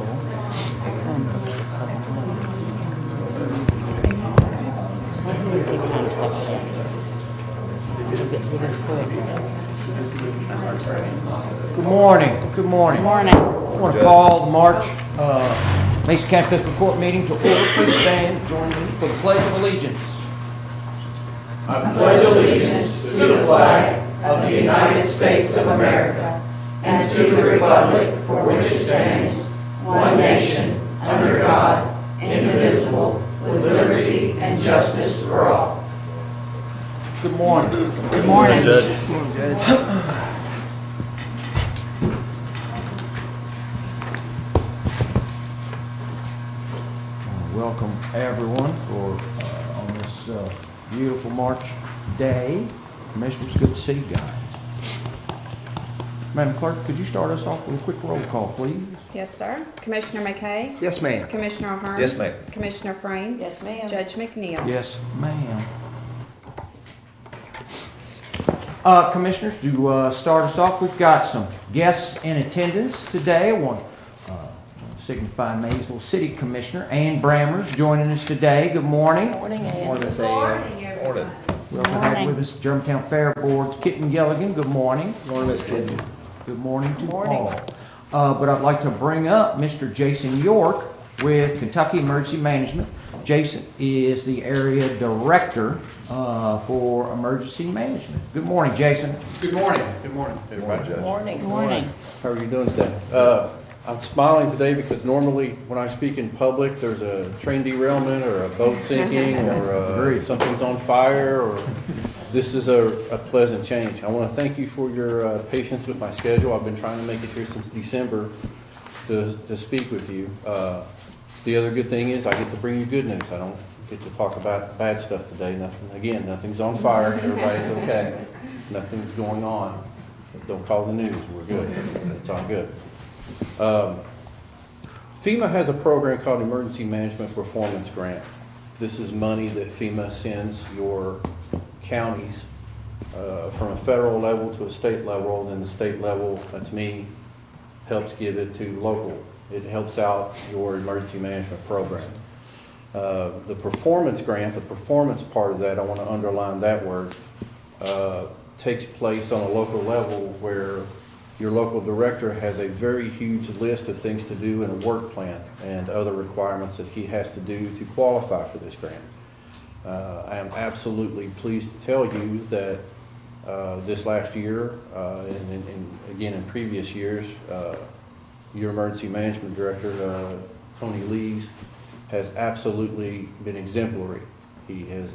Take time to stuff it up. We'll get through this quick. Good morning. Good morning. Morning. I want to call the March Mason County Fiscal Court meeting to order. Please stand and join me for the Pledge of Allegiance. I pledge allegiance to the flag of the United States of America and to the republic for which it stands, one nation, under God, indivisible, with liberty and justice for all. Good morning. Good morning. Judge. Welcome everyone for on this beautiful March day. Commissioners, good to see you guys. Madam Clerk, could you start us off with a quick roll call, please? Yes, sir. Commissioner McKay? Yes, ma'am. Commissioner O'Hearn? Yes, ma'am. Commissioner Frame? Yes, ma'am. Judge McNeil? Yes, ma'am. Commissioners, to start us off, we've got some guests in attendance today. I want to signify Maysville City Commissioner Ann Brammers joining us today. Good morning. Morning, Ann. Morning. We also have Morning. with us Germantown Fair Board's Kitten Gilligan. Good morning. Morning, Miss Kitten. Good morning to Morning. all. But I'd like to bring up Mr. Jason York with Kentucky Emergency Management. Jason is the area director for emergency management. Good morning, Jason. Good morning. Good morning, everybody. Morning. Morning. How are you doing today? I'm smiling today because normally when I speak in public, there's a train derailment or a boat sinking or Agreed. something's on fire, or this is a pleasant change. I want to thank you for your patience with my schedule. I've been trying to make it here since December to speak with you. The other good thing is I get to bring you good news. I don't get to talk about bad stuff today. Nothing's on fire. Everybody's okay. Nothing's going on. Don't call the news. We're good. It's all good. FEMA has a program called Emergency Management Performance Grant. This is money that FEMA sends your counties from a federal level to a state level, then the state level, that's me, helps give it to local. It helps out your emergency management program. The performance grant, the performance part of that, I want to underline that word, takes place on a local level where your local director has a very huge list of things to do in a work plan and other requirements that he has to do to qualify for this grant. I am absolutely pleased to tell you that this last year, and again in previous years, your emergency management director, Tony Lees, has absolutely been exemplary. He has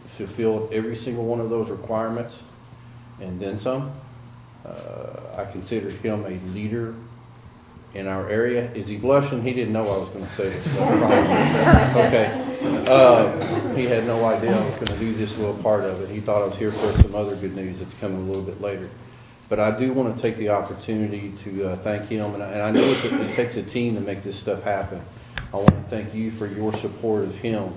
fulfilled every single one of those requirements and then some. I consider him a leader in our area. Is he blushing? He didn't know I was going to say this stuff. Okay. He had no idea I was going to do this little part of it. He thought I was here for some other good news that's coming a little bit later. But I do want to take the opportunity to thank him, and I know it takes a team to make this stuff happen. I want to thank you for your support of him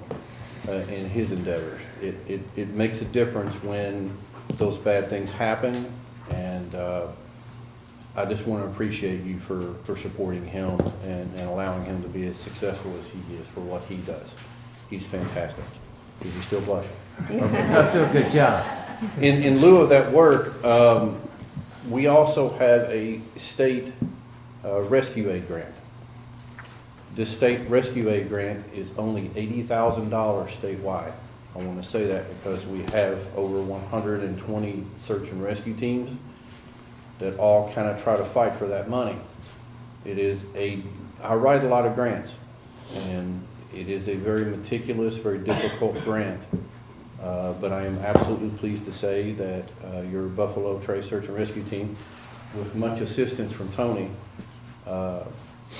in his endeavors. It makes a difference when those bad things happen, and I just want to appreciate you for supporting him and allowing him to be as successful as he is for what he does. He's fantastic. Is he still blushing? Let's do a good job. In lieu of that work, we also have a state rescue aid grant. This state rescue aid grant is only $80,000 statewide. I want to say that because we have over 120 search and rescue teams that all kind of try to fight for that money. I write a lot of grants, and it is a very meticulous, very difficult grant. But I am absolutely pleased to say that your Buffalo Trace Search and Rescue Team, with much assistance from Tony,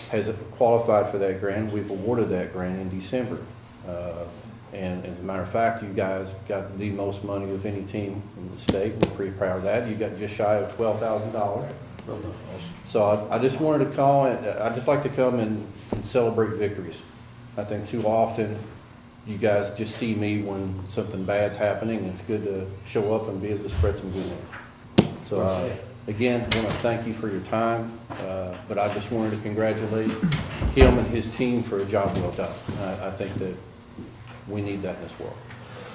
has qualified for that grant. We've awarded that grant in December. And as a matter of fact, you guys got the most money of any team in the state. We're pretty proud of that. You got just shy of $12,000. So I just wanted to call, and I'd just like to come and celebrate victories. I think too often you guys just see me when something bad's happening. It's good to show up and be able to spread some good news. So Again, I want to thank you for your time, but I just wanted to congratulate him and his team for a job well done. I think that we need that in this world.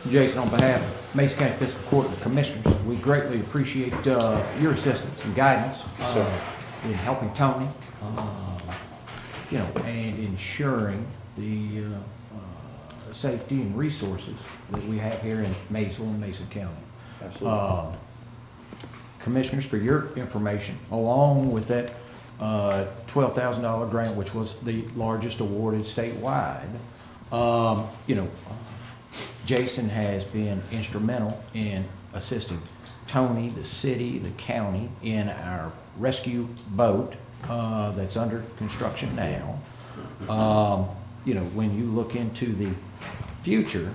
Jason, on behalf of Mason County Fiscal Court and the Commissioners, we greatly appreciate your assistance and guidance in helping Tony, and ensuring the safety and resources that we have here in Maysville and Mason County. Absolutely. Commissioners, for your information, along with that $12,000 grant, which was the largest awarded statewide, Jason has been instrumental in assisting Tony, the city, the county in our rescue boat that's under construction now. When you look into the future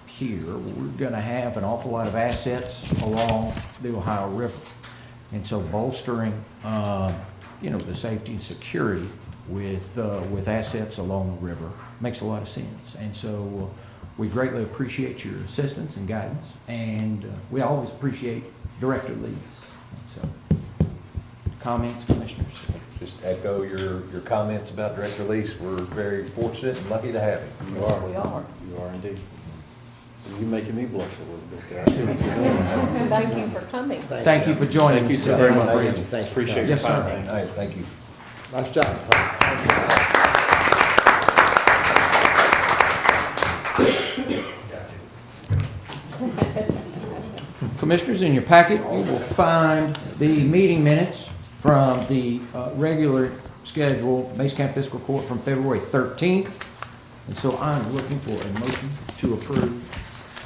here, we're going to have an awful lot of assets along the Ohio River. And so bolstering, the safety and security with assets along the river makes a lot of sense. And so we greatly appreciate your assistance and guidance, and we always appreciate Director Lee's. And so, comments, Commissioners? Just echo your comments about Director Lease. We're very fortunate and lucky to have him. You are. We are. You are indeed. You're making me blush a little bit there. I see what you're doing. Thank you for coming. Thank you for joining Thank you us. so very much. Thank you. Thanks. Appreciate your Yes, sir. time. All right, thank you. Nice job. Commissioners, in your packet, you will find the meeting minutes from the regular scheduled Mason County Fiscal Court from February 13th. And so I'm looking for a motion to approve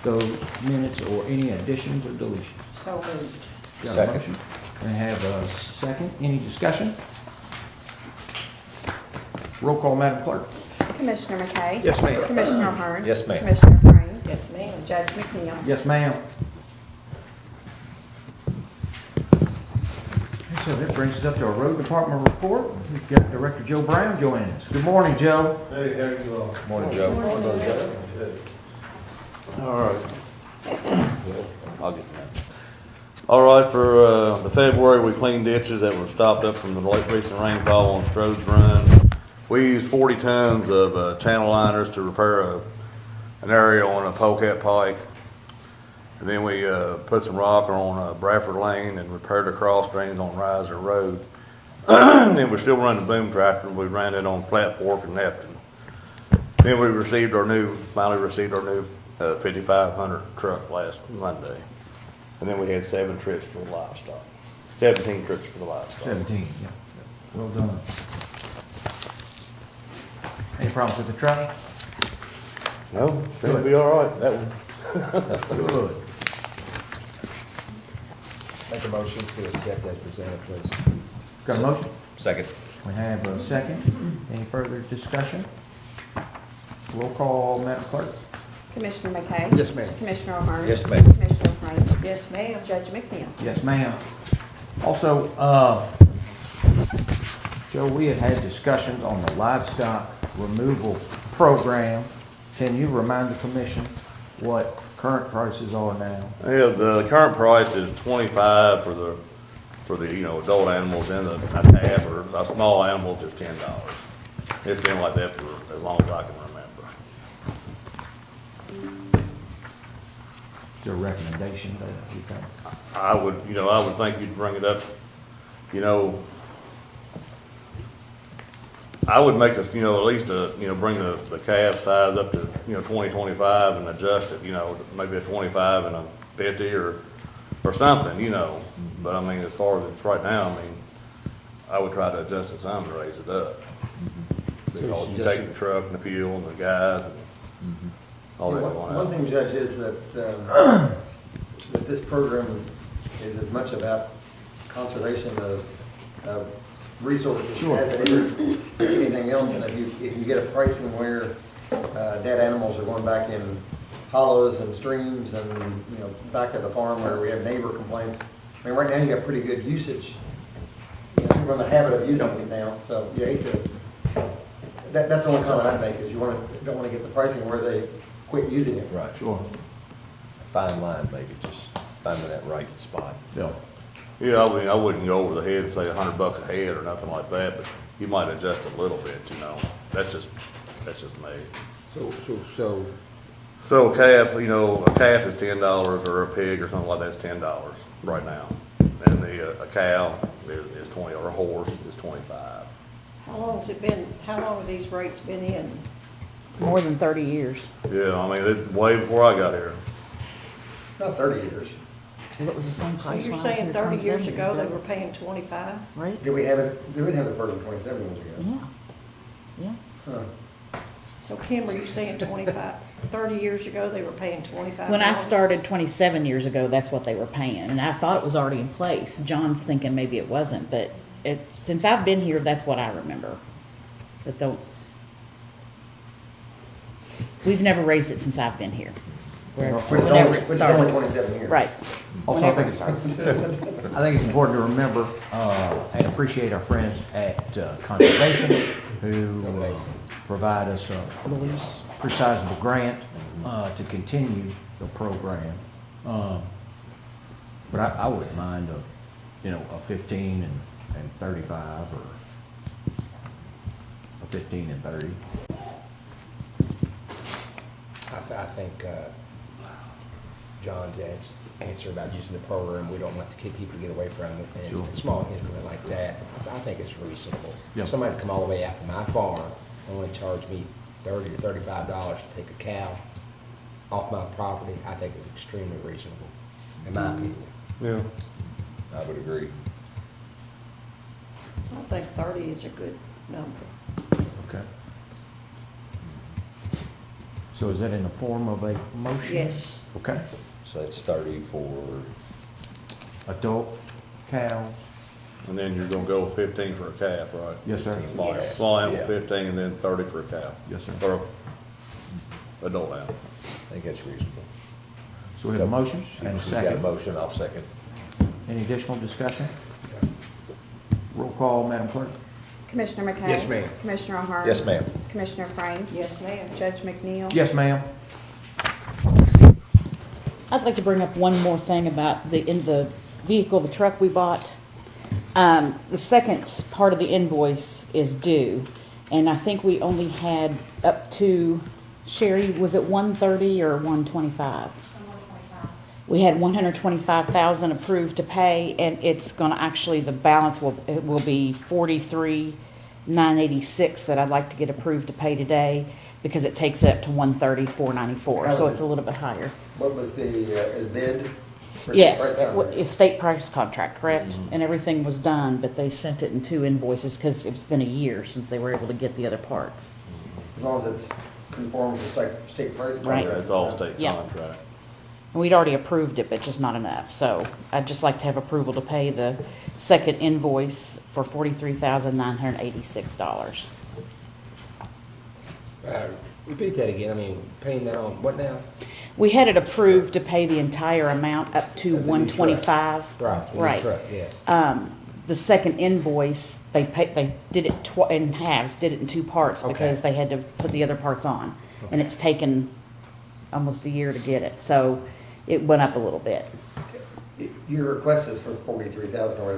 those minutes or any additions or deletions. So moved. Got a Second. motion? I have a second. Any discussion? Roll call, Madam Clerk. Commissioner McKay? Yes, ma'am. Commissioner Ahern? Yes, ma'am. Commissioner Frame? Yes, ma'am. Judge McNeil? Yes, ma'am. So that brings us up to our road department report. We've got Director Joe Brown joining us. Good morning, Joe. Hey, how you all? Morning, Joe. All right. I'll get that. All right, for the February, we cleaned ditches that were stopped up from the late recent rainfall on Strode's Run. We used 40 tons of channel liners to repair an area on a polecat pike. And then we put some rock on Bradford Lane and repaired the cross drains on Riser Road. And then we're still running the boom tractor. We ran it on Flat Fork and Neptune. Then we finally received our new 5500 truck last Monday. And then we had 7 trips for the livestock. 17 trips for the livestock. 17, yeah. Well done. Any problems with the truck? No, it'll be all right, that one. Good. Make a motion to accept as presented, please. Got a motion? Second. We have a second. Any further discussion? Roll call, Madam Clerk. Commissioner McKay? Yes, ma'am. Commissioner Ahern? Yes, ma'am. Commissioner Frame? Yes, ma'am. Judge McNeil? Yes, ma'am. Also, Joe, we had discussions on the livestock removal program. Can you remind the commission what current prices are now? Yeah, the current price is 25 for the adult animals, and the calf or a small animals is $10. It's been like that for as long as I can remember. Is there a recommendation that you think? I would think you'd bring it up, I would make us, at least bring the calf size up to, 20, 25 and adjust it, maybe a 25 and a 50 or something, But I mean, as far as it's right now, I would try to adjust it some to raise it up. Because you take the truck and the fuel and the guys and all that going One on. thing, Judge, is that this program is as much about conservation of resources Sure. as it is anything else. And if you get a pricing where dead animals are going back in hollows and streams and, back at the farm where we have neighbor complaints. I mean, right now you got pretty good usage. We're in the habit of using it now, so you hate to, that's the only comment I'd make, is you don't want to get the pricing where they quit using it. Right. Sure. Fine line, maybe, just finding that right spot. Yeah. Yeah, I wouldn't go over the head and say $100 a head or nothing like that, but you might adjust a little bit, you know. That's just me. So a calf, you know, a calf is $10 or a pig or something like that's $10 right now. And a cow is 20, or a horse is 25. How long has it been, how long have these rates been in? More than 30 years. Yeah, I mean, it's way before I got here. About 30 years. Well, it was the same So price you're when I was saying here 30 years 27 ago, they were paying 25? Right? Did we have it, we didn't have the program 27 years ago. Yeah. Yeah. Huh. So Kim, are you saying 25, 30 years ago, they were paying 25? When I started 27 years ago, that's what they were paying, and I thought it was already in place. John's thinking maybe it wasn't, but since I've been here, that's what I remember. But we've never raised it since I've been here. Which is Whenever only, it which is only started. 27 years. Right. Also, I Whenever think it started. I think it's important to remember and appreciate our friends at Conservation who provide us a pretty sizable grant to continue the program. But I wouldn't mind a 15 and 35 or a 15 and 30. I think John's answer about using the program, we don't want to keep people to get away from it, and Sure. a small increment like that, I think it's reasonable. Yeah. Somebody to come all the way out to my farm, only charge me $30 to $35 to take a cow off my property, I think is extremely reasonable, in my opinion. Yeah. I would agree. I think 30 is a good number. Okay. So is that in the form of a motion? Yes. Okay. So it's 30 for, Adult cows? And then you're gonna go with 15 for a calf, right? Yes, sir. Small animal, Yeah. 15, and then 30 for a cow. Yes, sir. Or adult animal. I think that's reasonable. So we have a motion and a We've got a second. motion, I'll second. Any additional discussion? Roll call, Madam Clerk. Commissioner McKay? Yes, ma'am. Commissioner O'Hara? Yes, ma'am. Commissioner Frank? Yes, ma'am. Judge McNeil? Yes, ma'am. I'd like to bring up one more thing about the vehicle, the truck we bought. The second part of the invoice is due, and I think we only had up to, Sherry, was it 130 or 125? We had 125,000 approved to pay, and it's gonna actually, the balance will be 43,986 that I'd like to get approved to pay today, because it takes it up to 130,494, so it's a little bit higher. What was the, is bid? Yes, Right now, right? it's state price contract, correct? And everything was done, but they sent it in 2 invoices because it's been a year since they were able to get the other parts. As long as it's conformed to state price. Right. Yeah, it's all state Yeah. contract. And we'd already approved it, but just not enough. So I'd just like to have approval to pay the second invoice for $43,986. Repeat that again, I mean, paying that on what now? We had it approved to pay the entire amount up to Of the new 125. Right, the new Right. truck, yes. The second invoice, they did it in halves, did it in 2 parts Okay. because they had to put the other parts on. And it's taken almost a year to get it, so it went up a little bit. Your request is for 43,000 or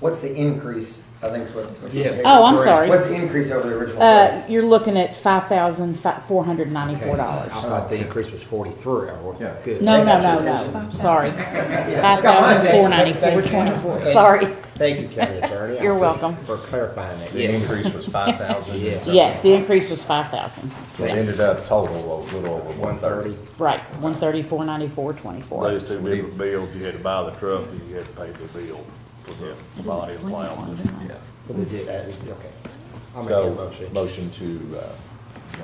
what's the increase, I think is what. Yes. Oh, I'm sorry. What's the increase over the original price? You're looking at $5,494. I thought the increase was 43, or, Yeah. good. No, They got no, your no, attention. no, sorry. $5,494.24, sorry. Thank you, County Attorney. You're welcome. For clarifying that. The increase was 5,000? Yes. Yes, the increase was 5,000. So it ended up total a little over 130. 130. Right, 134.94.24. Those two different bills, you had to buy the truck and you had to pay the bill for the body and Explain that plow one, system. didn't I? Yeah. For the, okay. I'll make that So, motion. motion to,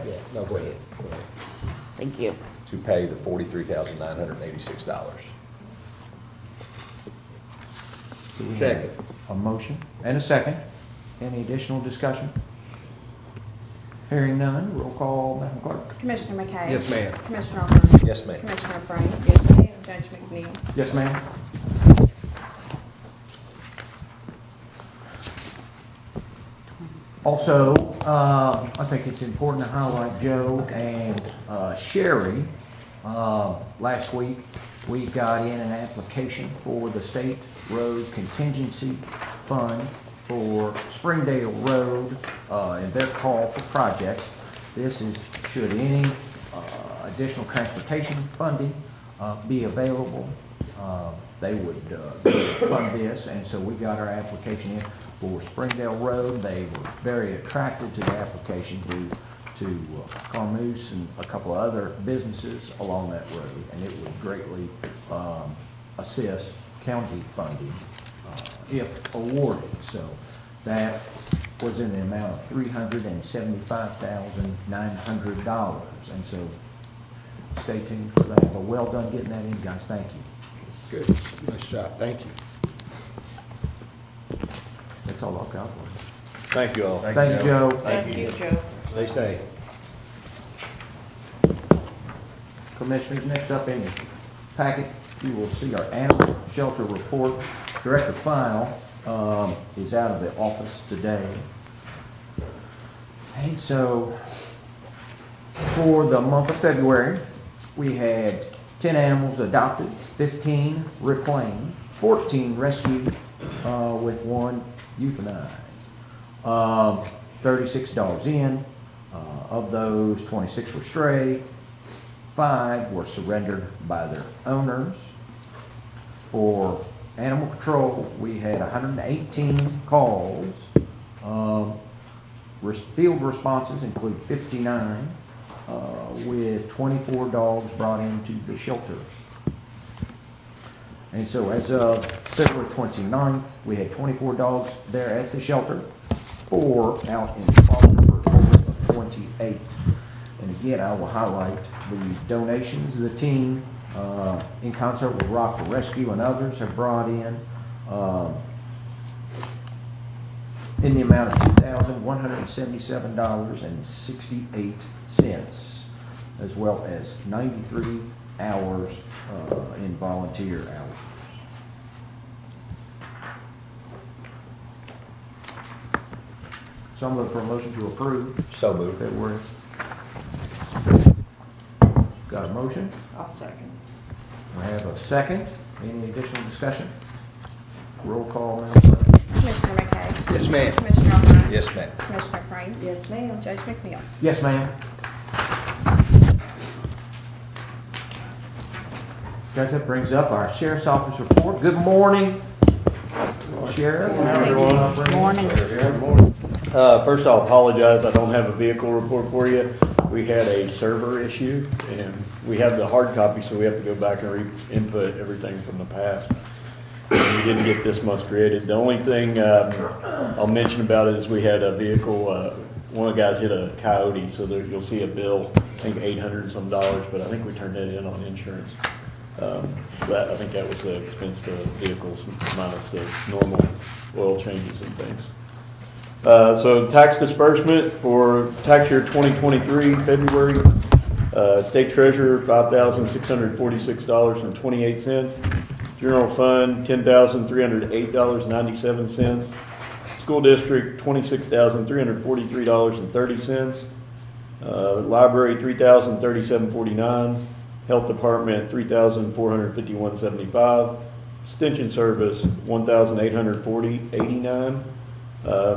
Yeah, no, go ahead. Go ahead. Thank you. to pay the $43,986. Second. A motion and a second. Any additional discussion? Hearing none, roll call, Madam Clerk. Commissioner McKay? Yes, ma'am. Commissioner O'Hara? Yes, ma'am. Commissioner Frank? Yes, ma'am. Judge McNeil? Yes, ma'am. Also, I think it's important to highlight Joe and Sherry. Last week, we got in an application for the State Road Contingency Fund for Springdale Road, and their call for projects. This is should any additional transportation funding be available, they would fund this, and so we got our application in for Springdale Road. They were very attracted to the application due to Carmoose and a couple of other businesses along that road, and it would greatly assist county funding if awarded. So that was in the amount of $375,900, and so stay tuned for that. But well done getting that in, guys. Thank you. Good, nice job, thank you. That's all I've got for you. Thank you all. Thank you, Joe. Thank you, Joe. Stay safe. Commissioners, next up in your packet, you will see our animal shelter report. Director File is out of the office today. And so, for the month of February, we had 10 animals adopted, 15 reclaimed, 14 rescued, with 1 euthanized. 36 dogs in. Of those, 26 were stray. 5 were surrendered by their owners. For animal control, we had 118 calls. Field responses include 59, with 24 dogs brought into the shelter. And so as of February 29th, we had 24 dogs there at the shelter, 4 out in foster for a total of 28. And again, I will highlight the donations the team, in concert with Rockville Rescue and others, have brought in the amount of $2,177.68, as well as 93 hours in volunteer hours. So I'm looking for a motion to approve So moved. February. Got a motion? I'll second. I have a second. Any additional discussion? Roll call, Madam Clerk. Commissioner McKay? Yes, ma'am. Commissioner O'Brien? Yes, ma'am. Commissioner Frank? Yes, ma'am. Judge McNeil? Yes, ma'am. Guys, that brings up our Sheriff's Office report. Good morning, Sheriff. Good morning. First, I'll apologize, I don't have a vehicle report for you. We had a server issue, and we have the hard copy, so we have to go back and re-input everything from the past. And we didn't get this month's created. The only thing I'll mention about it is we had a vehicle, one of the guys hit a coyote, so there, you'll see a bill, I think $800 and some, but I think we turned that in on insurance. So that, I think that was the expense to vehicles minus the normal oil changes and things. So tax disbursement for tax year 2023, February, state treasurer, $5,646.28. General fund, $10,308.97. School district, $26,343.30. Library, $3,037.49. Health department, $3,451.75. Extension service, $1,840.89.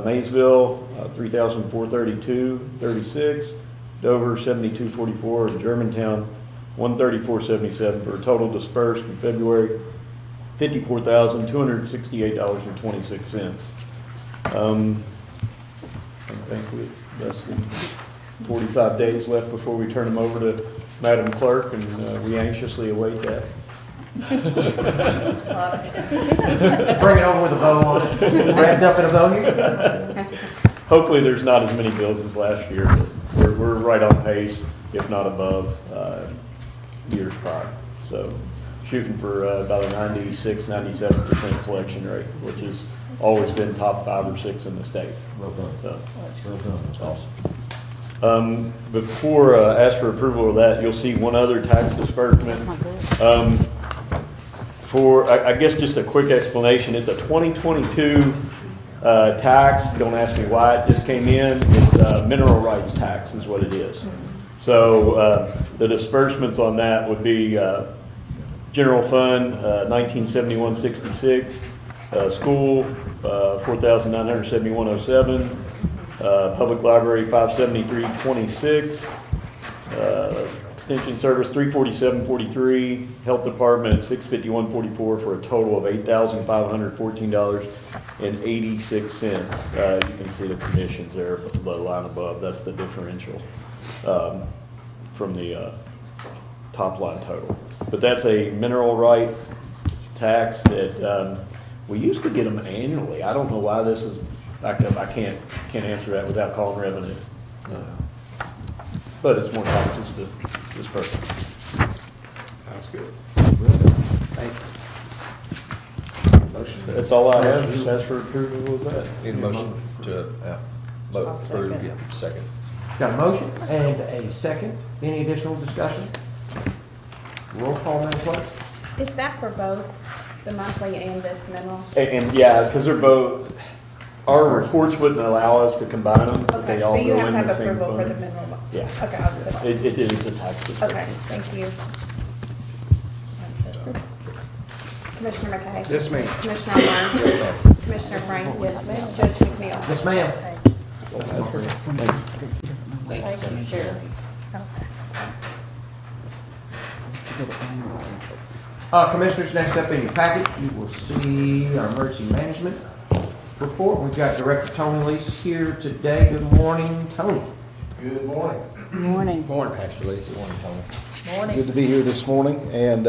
Maysville, $3,432.36. Dover, $72.44. And Germantown, $134.77 for a total dispersed in February, $54,268.26. I think we less than 45 days left before we turn them over to Madam Clerk, and we anxiously await that. Bring it over with a bow on it, wrapped up in a bow here. Hopefully, there's not as many bills as last year, but we're right on pace, if not above, years prior. So shooting for about a 96-97% collection rate, which has always been top 5 or 6 in the state. Well done. So, Well done. That's awesome. before ask for approval of that, you'll see one other tax disbursement. I guess just a quick explanation, it's a 2022 tax. Don't ask me why it just came in. It's mineral rights tax is what it is. So the disbursements on that would be General fund, 1971.66. School, 4,971.07. Public library, 573.26. Extension service, 347.43. Health department, 651.44 for a total of $8,514.86. You can see the commissions there, the line above. That's the differential from the top line total. But that's a mineral right tax that we used to get them annually. I don't know why this is backed up. I can't answer that without calling revenue. But it's more taxes to this person. Sounds good. Thank you. Motion. That's all I have. Just ask for approval of that. Need a motion to, vote approve, yeah, second. Got a motion and a second. Any additional discussion? Roll call, Madam Clerk. Is that for both the monthly and this mineral? And yeah, because they're both, our reports wouldn't allow us to combine them, but Okay, they all but you go have in to have the same approval for the fund. mineral. Yeah. Okay, I'll just put that. It is a tax. Okay, thank you. Commissioner McKay? Yes, ma'am. Commissioner Warren? Commissioner Frank? Yes, ma'am. Judge McNeil? Yes, ma'am. Thank you, Sheriff. Commissioners, next up in your packet, you will see our emergency management report. We've got Director Tony Lees here today. Good morning, Tony. Good morning. Morning. Morning, Pastor Lee. Morning, Tony. Good to be here this morning. And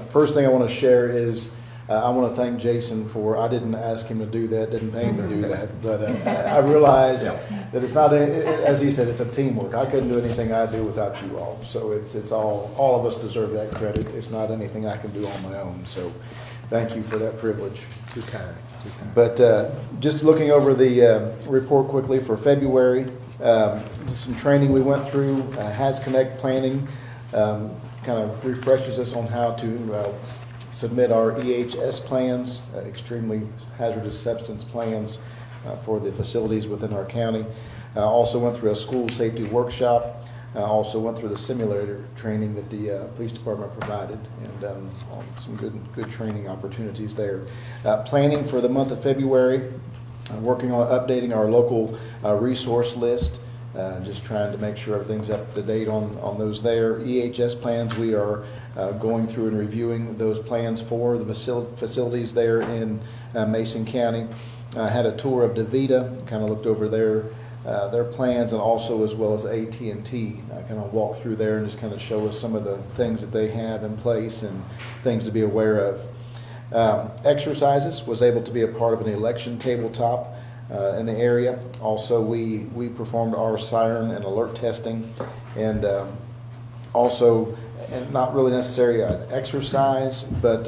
first thing I want to share is I want to thank Jason for, I didn't ask him to do that, didn't pay him to do that. But I realize that it's not, as he said, it's a teamwork. I couldn't do anything I do without you all. So it's all of us deserve that credit. It's not anything I can do on my own. So thank you for that privilege. Too kind. But just looking over the report quickly for February, some training we went through, Has Connect planning, kind of refreshes us on how to submit our EHS plans, extremely hazardous substance plans for the facilities within our county. Also went through a school safety workshop. Also went through the simulator training that the police department provided, and some good training opportunities there. Planning for the month of February, working on updating our local resource list, just trying to make sure everything's up to date on those there. EHS plans, we are going through and reviewing those plans for the facilities there in Mason County. Had a tour of DaVita, kind of looked over their plans, and also as well as AT&T, kind of walk through there and just kind of show us some of the things that they have in place and things to be aware of. Exercises, was able to be a part of an election tabletop in the area. Also, we performed our siren and alert testing, and also, and not really necessarily an exercise, but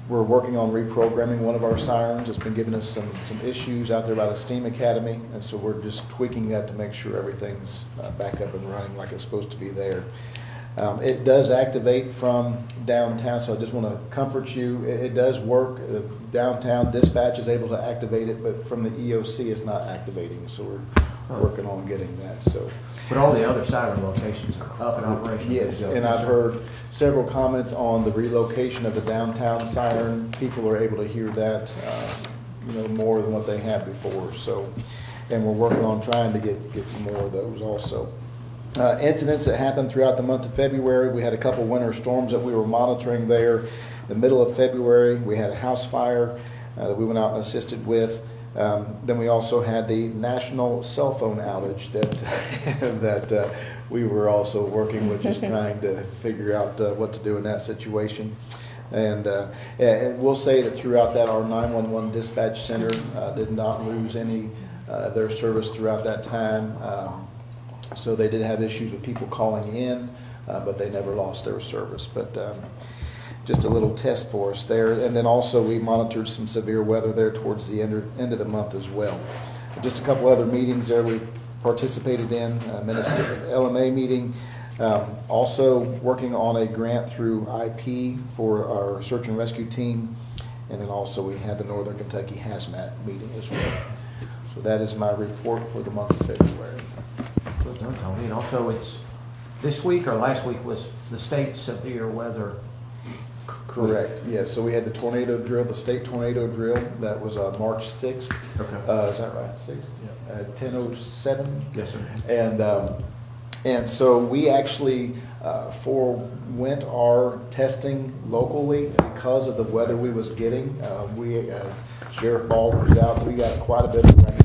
we're working on reprogramming one of our sirens. It's been giving us some issues out there by the STEAM Academy, and so we're just tweaking that to make sure everything's back up and running like it's supposed to be there. It does activate from downtown, so I just want to comfort you. It does work. Downtown dispatch is able to activate it, but from the EOC it's not activating, so we're working on getting that. So, But all the other siren locations are up and operational. yes, and I've heard several comments on the relocation of the downtown siren. People are able to hear that, more than what they had before. So, and we're working on trying to get some more of those also. Incidents that happened throughout the month of February. We had a couple winter storms that we were monitoring there. The middle of February, we had a house fire that we went out and assisted with. Then we also had the national cell phone outage that we were also working with, just trying to figure out what to do in that situation. And we'll say that throughout that, our 911 dispatch center did not lose any of their service throughout that time. So they did have issues with people calling in, but they never lost their service. But just a little test for us there. And then also we monitored some severe weather there towards the end of the month as well. Just a couple other meetings there we participated in, Minister LMA meeting. Also working on a grant through IP for our search and rescue team. And then also we had the Northern Kentucky Hazmat meeting as well. So that is my report for the month of February. Good done, Tony. And also, it's this week or last week was the state severe weather Correct, yes. So we had the tornado drill, the state tornado drill. That was March 6th. Okay. Is that right? 6th? At 10:07? Yes, sir. And so we actually forewent our testing locally because of the weather we was getting. Sheriff Baldwin was out, we got quite a bit of rain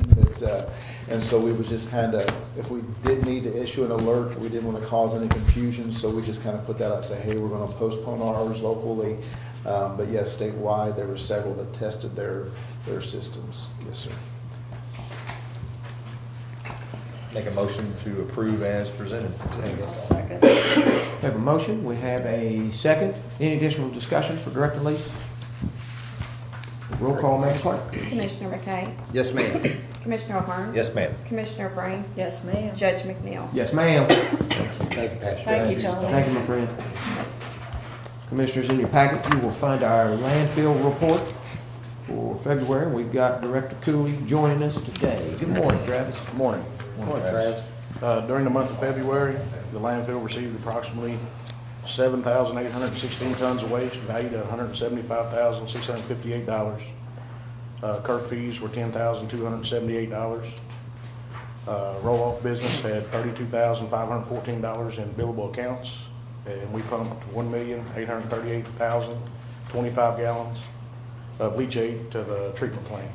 that, and so we was just kind of, if we did need to issue an alert, we didn't want to cause any confusion, so we just kind of put that out and say, hey, we're going to postpone ours locally. But yes, statewide, there were several that tested their systems. Yes, sir. Make a motion to approve as presented. Second. We have a motion, we have a second. Any additional discussion for Director Lee? Roll call, Madam Clerk. Commissioner McKay, Yes, ma'am. Commissioner O'Hearn. Yes, ma'am. Commissioner Breen, Yes, ma'am. Judge McNeil. Yes, ma'am. Thank you, Pastor. Thank you, Tony. Thank you, my friend. Commissioners, in your packet, you will find our landfill report for February. We've got Director Cooley joining us today. Good morning, Travis. Good morning. Morning, Travis. During the month of February, the landfill received approximately 7,816 tons of waste valued at $175,658. Curt fees were $10,278. Roll-off business had $32,514 in billable accounts, and we pumped 1,838,025 gallons of leachate to the treatment plant.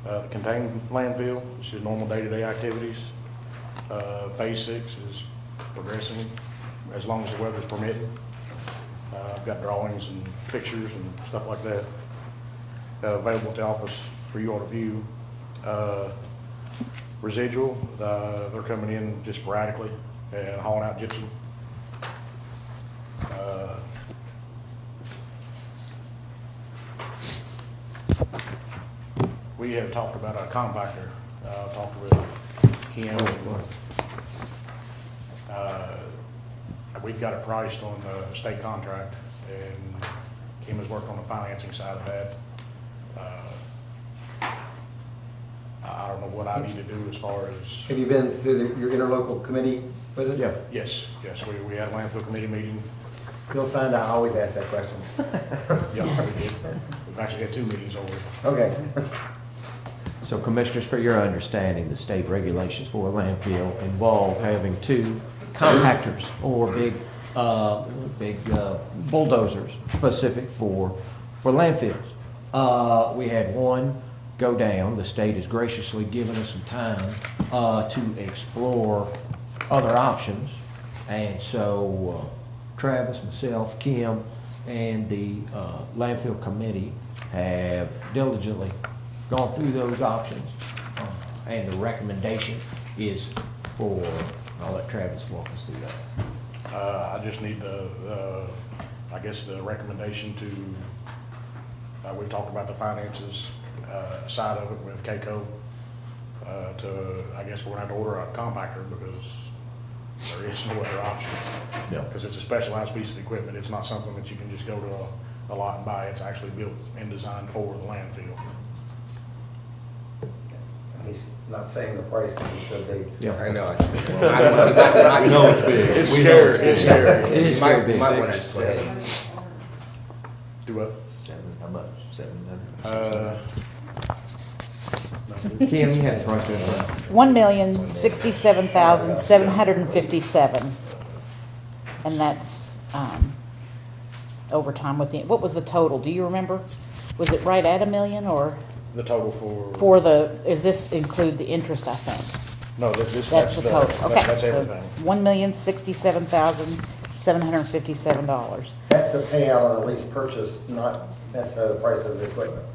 The contained landfill, which is normal day-to-day activities. Phase 6 is progressing as long as the weather's permitting. I've got drawings and pictures and stuff like that available at the office for you all to view. Residual, they're coming in just sporadically and hauling out gypsum. We have talked about a compactor. Talked with Kim. We've got it priced on the state contract, and Kim has worked on the financing side of that. I don't know what I need to do as far as. Have you been through your interlocal committee with it? Yeah. Yes, we had a landfill committee meeting. You'll find I always ask that question. Yeah, we did. We've actually had 2 meetings over it. Okay. So Commissioners, for your understanding, the state regulations for a landfill involve having 2 compactors or big bulldozers specific for landfills. We had one go down. The state has graciously given us some time to explore other options. And so Travis, myself, Kim, and the landfill committee have diligently gone through those options. And the recommendation is for, I'll let Travis walk us through that. I just need I guess the recommendation to, we've talked about the finances side of it with KCO. I guess we're gonna have to order a compactor because there is no other options. Yeah. Because it's a specialized piece of equipment. It's not something that you can just go to a lot and buy. It's actually built and designed for the landfill. He's not saying the price can be so big. Yeah. I know. We know it's big. It's scary. It's scary. It is Might very big. want to go ahead. Do what? How much? 700? Kim, you had the price there, right? $1,067,757, and that's overtime with the. What was the total? Do you remember? Was it right at $1 million or The total for Is this include the interest? I think no, this that's the total. Okay, That's so everything. $1,067,757. That's the payout on the lease purchase, not necessarily the price of the equipment.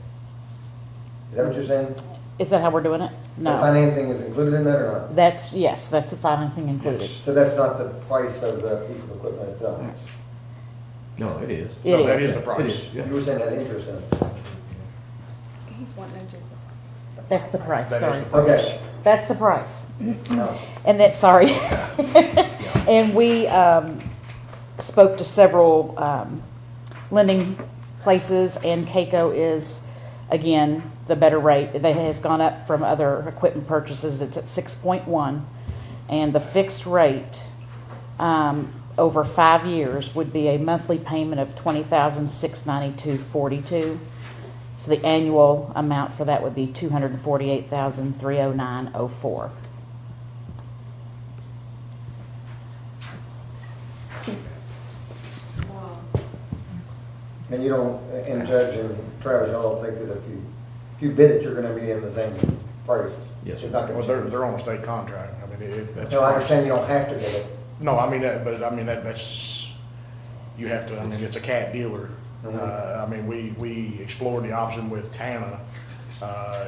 Is that what you're saying? Is that how we're doing it? The No. financing is included in that or not? That's the financing included. Yes. So that's not the price of the piece of equipment itself? No, it is. It No, that is. is the price. It is, yeah. You were saying that interest in it? He's wanting to just. That's the price. That is Sorry, the price. Okay. that's the price. No. And that, sorry. And we spoke to several lending places, and KCO is, again, the better rate. That has gone up from other equipment purchases. It's at 6.1. And the fixed rate over 5 years would be a monthly payment of $20,692.42. So the annual amount for that would be $248,309.04. And you don't, and Judge and Travis, y'all don't think that if you bid it, you're gonna be in the same price? Yes, It's not gonna Well, change. they're on a state contract. I mean, that's. No, I understand you don't have to bid it. No, I mean, that's, you have to, I mean, it's a cat dealer. I mean, we explored the option with Tana,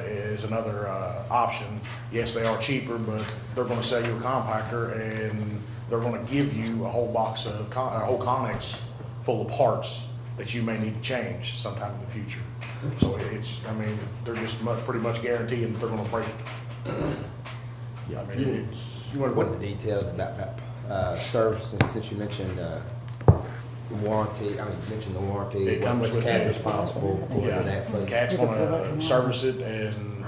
is another, option. Yes, they are cheaper, but they're gonna sell you a compactor and they're gonna give you a whole box of, a whole Connex full of parts that you may need to change sometime in the future. So it's, I mean, they're just pretty much guaranteeing that they're gonna break. I mean, it's. You want to go into details about service, since you mentioned the warranty, I mean, you mentioned the warranty. It comes what's with CAT the- responsible for Yeah, that? For CAT's gonna service it and,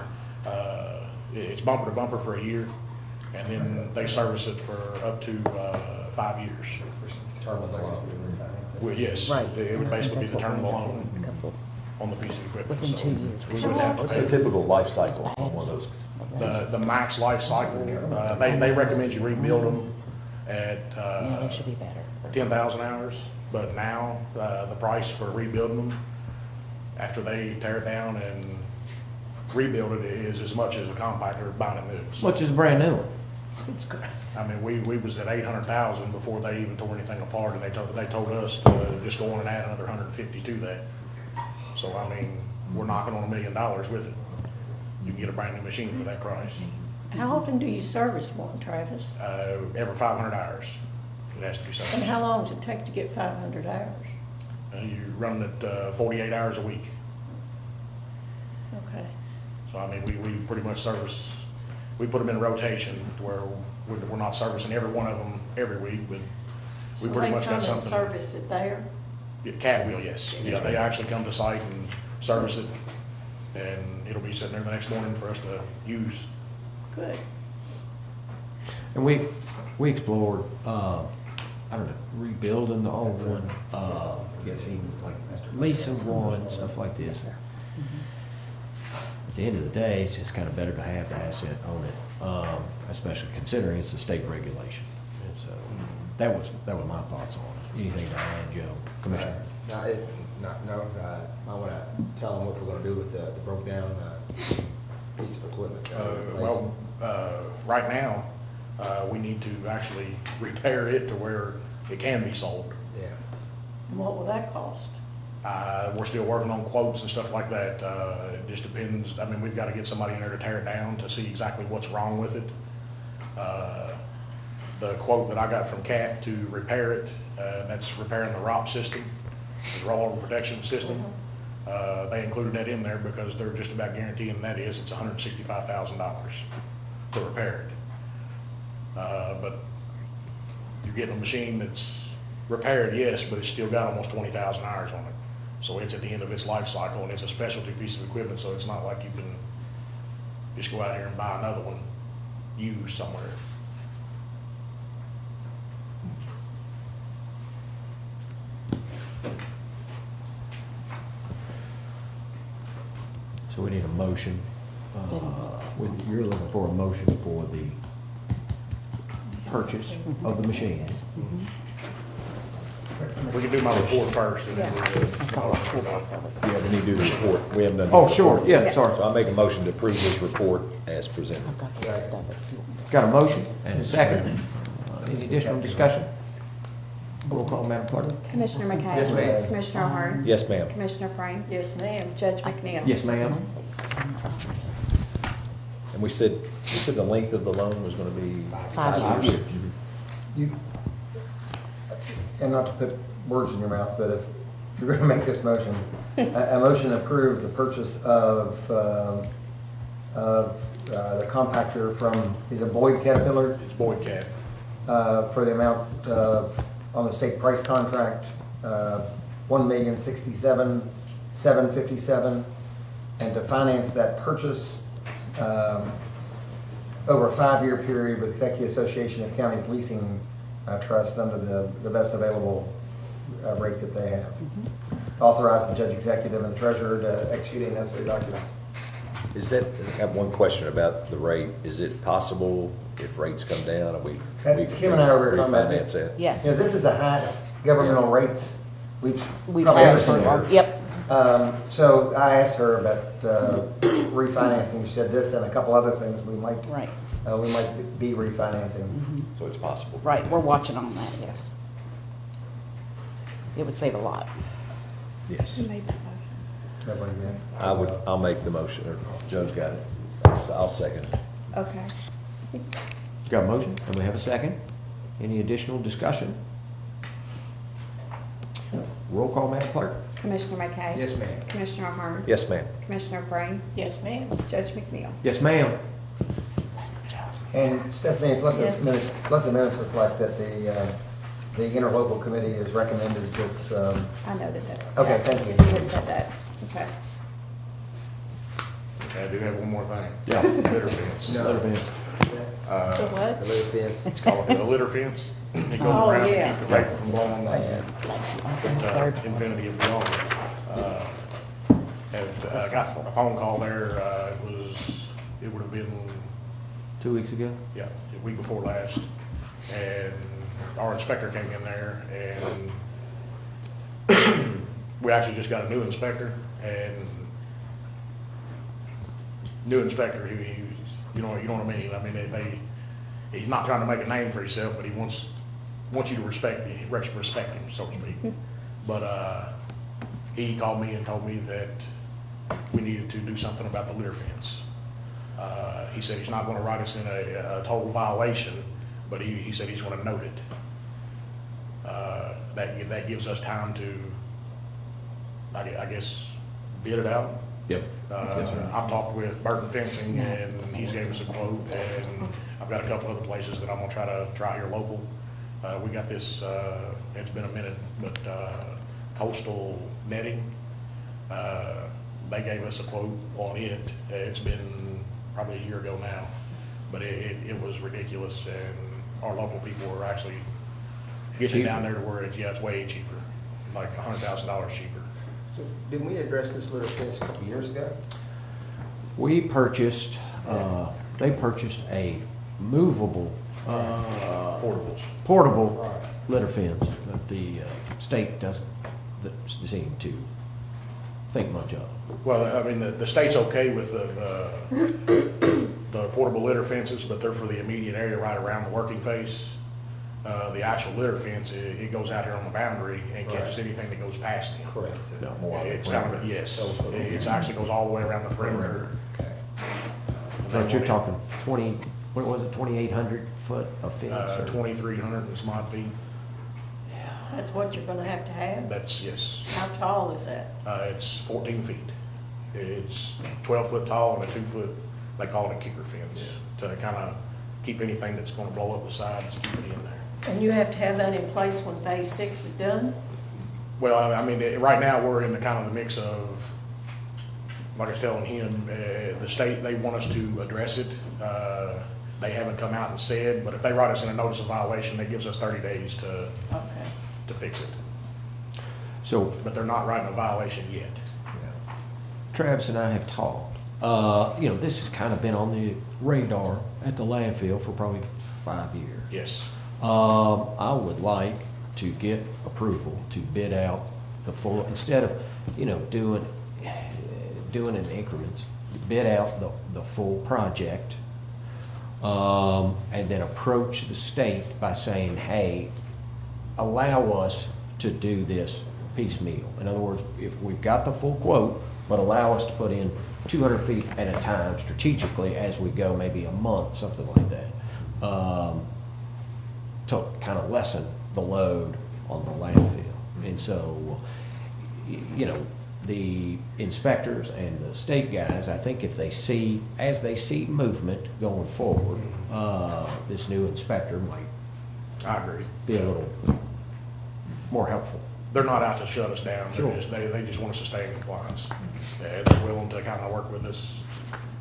it's bumper to bumper for a year. And then they service it for up to, 5 years. Term of the loan. Well, yes, Right. it would basically be the That's what term of the we loan couple- on the piece of equipment. Within So 2 years. we wouldn't have to What's pay. the typical life cycle on one of those? The max life cycle, they recommend you rebuild them at, Yeah, they should be better. 10,000 hours, but now, the price for rebuilding them, after they tear it down and rebuild it, is as much as a compactor buying it new. So, Which is a brand new one. I mean, we was at 800,000 before they even tore anything apart, and they told us to just go on and add another 150 to that. So, I mean, we're knocking on $1 million with it. You can get a brand new machine for that price. How often do you service one, Travis? Every 500 hours, it has to be And serviced. how long does it take to get 500 hours? You're running it 48 hours a week. Okay. So, I mean, we pretty much service, we put them in rotation to where we're not servicing every one of them every week, but we pretty much got something. So they come and service it there? Yeah, CAT will, yes. Yeah, they actually come to site and service it, and it'll be sitting there the next morning for us to use. Good. And we explored, I don't know, rebuilding the old one, even like leasing one, stuff like this. At the end of the day, it's just kind of better to have the asset on it, especially considering it's a state regulation. And so that was my thoughts on it. Anything to add, Joe, Commissioner? No, I want to tell them what we're going to do with the broke down piece of equipment. Well, right now, we need to actually repair it to where it can be sold. Yeah. And what will that cost? We're still working on quotes and stuff like that. It just depends. I mean, we've got to get somebody in there to tear it down to see exactly what's wrong with it. The quote that I got from CAT to repair it, that's repairing the ROP system, the rollover protection system. They included that in there because they're just about guaranteeing it's $165,000 to repair it. But you're getting a machine that's repaired, yes, but it's still got almost 20,000 hours on it. So it's at the end of its life cycle, and it's a specialty piece of equipment, so it's not like you can just go out here and buy another one used somewhere. So we need a motion. You're looking for a motion for the purchase of the machine. We can do my report first, and then we'll do the motion for that. Yeah, we need to do the report. We haven't done. the Oh, sure, report. yeah, sorry. So I make a motion to approve this report as presented. I've got the rest of it. Got a motion and a second. Any additional discussion? Roll call, Madam Clerk. Commissioner McKay? Yes, ma'am. Commissioner Ahern? Yes, ma'am. Commissioner Frank? Yes, ma'am. Judge McNeil? Yes, ma'am. And we said the length of the loan was gonna be 5 years. You, and not to put words in your mouth, but if you're gonna make this motion, a motion to approve the purchase of the compactor from, is it Boyd Caterpillar? It's Boyd Cat. For the amount of, on the state price contract, $1,067,757, and to finance that purchase over a 5-year period with Kentucky Association of Counties Leasing trust under the best available rate that they have. Authorize the judge executive and the treasurer to execute any necessary documents. Is that, I have one question about the rate. Is it possible if rates come down, we Kim and I were talking about refinance that? Yes. You know, this is the highest governmental rates we've We've probably ever had seen. for, yep, So I asked her about refinancing. She said this and a couple other things we might right, be refinancing. So it's possible. right, we're watching on that, yes. It would save a lot. Yes. Who made that motion? Nobody did. I'll make the motion, or Judge got it. I'll second it. Okay. Got a motion, and we have a second. Any additional discussion? Roll call, Madam Clerk. Commissioner McKay? Yes, ma'am. Commissioner Ahern? Yes, ma'am. Commissioner Breen? Yes, ma'am. Judge McNeil? Yes, ma'am. And Stephanie, let Yes. the minutes reflect that the interlocal committee has recommended this. I noted that. Okay, thank you. You had said that. Okay. Okay, I do have one more thing. Yeah. Litter fence. Litter fence. The what? The little fence. It's called a litter fence. It goes Oh, around to yeah. keep the vapor from blowing infinity of beyond. I got a phone call there, it would have been, 2 weeks ago. yeah, the week before last. And our inspector came in there and we actually just got a new inspector and new inspector, you know what I mean? I mean, he's not trying to make a name for himself, but he wants you to respect him, so to speak. But he called me and told me that we needed to do something about the litter fence. He said he's not gonna write us in a total violation, but he said he's gonna note it. That gives us time to, I guess, bid it out. Yep. I've talked with Burton Fencing and he's gave us a quote, and I've got a couple other places that I'm gonna try here local. We got this, it's been a minute, but Coastal Netting, they gave us a quote on it. It's been probably a year ago now, but it was ridiculous, and our local people were actually getting it down there to where it's way cheaper, like $100,000 cheaper. So didn't we address this litter fence a couple of years ago? We purchased, they purchased a movable, Portables. portable litter fence that the state doesn't seem to think much of. Well, I mean, the state's okay with the portable litter fences, but they're for the immediate area right around the working face. The actual litter fence, it goes out here on the boundary and catches anything that goes past it. Correct. It's kind of, yes, it actually goes all the way around the perimeter. But you're talking 20, what was it, 2,800 foot of fence? or- 2,300 and some odd feet. That's what you're gonna have to have? That's, yes. How tall is that? It's 14 feet. It's 12 foot tall and a 2 foot, they call it a kicker fence, to kind of keep anything that's going to blow up the sides, keep it in there. And you have to have that in place when phase 6 is done? Well, I mean, right now, we're in the kind of the mix of, like I was telling him, the state, they want us to address it. They haven't come out and said, but if they write us in a notice of violation, that gives us 30 days to fix it. So But they're not writing a violation yet. Travis and I have talked. You know, this has kind of been on the radar at the landfill for probably 5 years. Yes. I would like to get approval to bid out the full, instead of, you know, doing in increments, bid out the full project, and then approach the state by saying, hey, allow us to do this piecemeal. In other words, if we've got the full quote, but allow us to put in 200 feet at a time strategically as we go, maybe a month, something like that, to kind of lessen the load on the landfill. And so, you know, the inspectors and the state guys, I think if they see, as they see movement going forward, this new inspector might I agree. be a little more helpful. They're not out to shut us down. Sure. They just want us to stay in compliance. And they're willing to kind of work with us.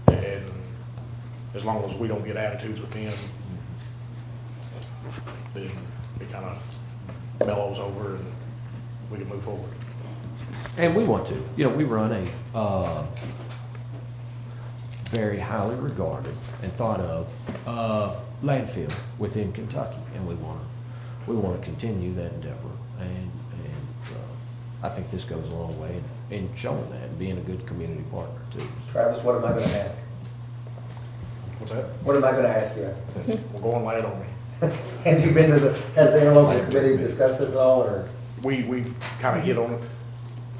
And as long as we don't get attitudes with them, then it kind of mellows over and we can move forward. And we want to. You know, we run a very highly regarded and thought of landfill within Kentucky, and we want to continue that endeavor. And I think this goes a long way in showing that and being a good community partner too. Travis, what am I gonna ask? What's that? What am I gonna ask you? Well, go and lay it on me. Have you been to has the interlocal committee discussed this at all, or? We've kind of hit on it.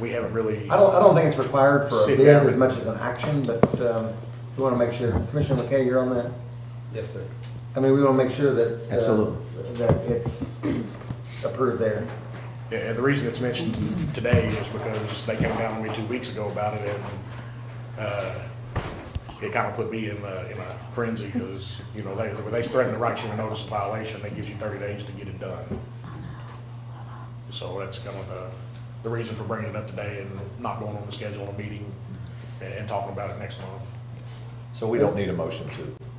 We haven't really. I don't think it's required for a Sit bid down. as much as an action, but we want to make sure. Commissioner McKay, you're on that? Yes, sir. I mean, we want to make sure that. Absolutely. That it's approved there. Yeah, and the reason it's mentioned today is because they came down to me 2 weeks ago about it, and it kind of put me in a frenzy because, you know, they threaten to write you a notice of violation. That gives you 30 days to get it done. So that's kind of the reason for bringing it up today and not going on the schedule of a meeting and talking about it next month. So we don't need a motion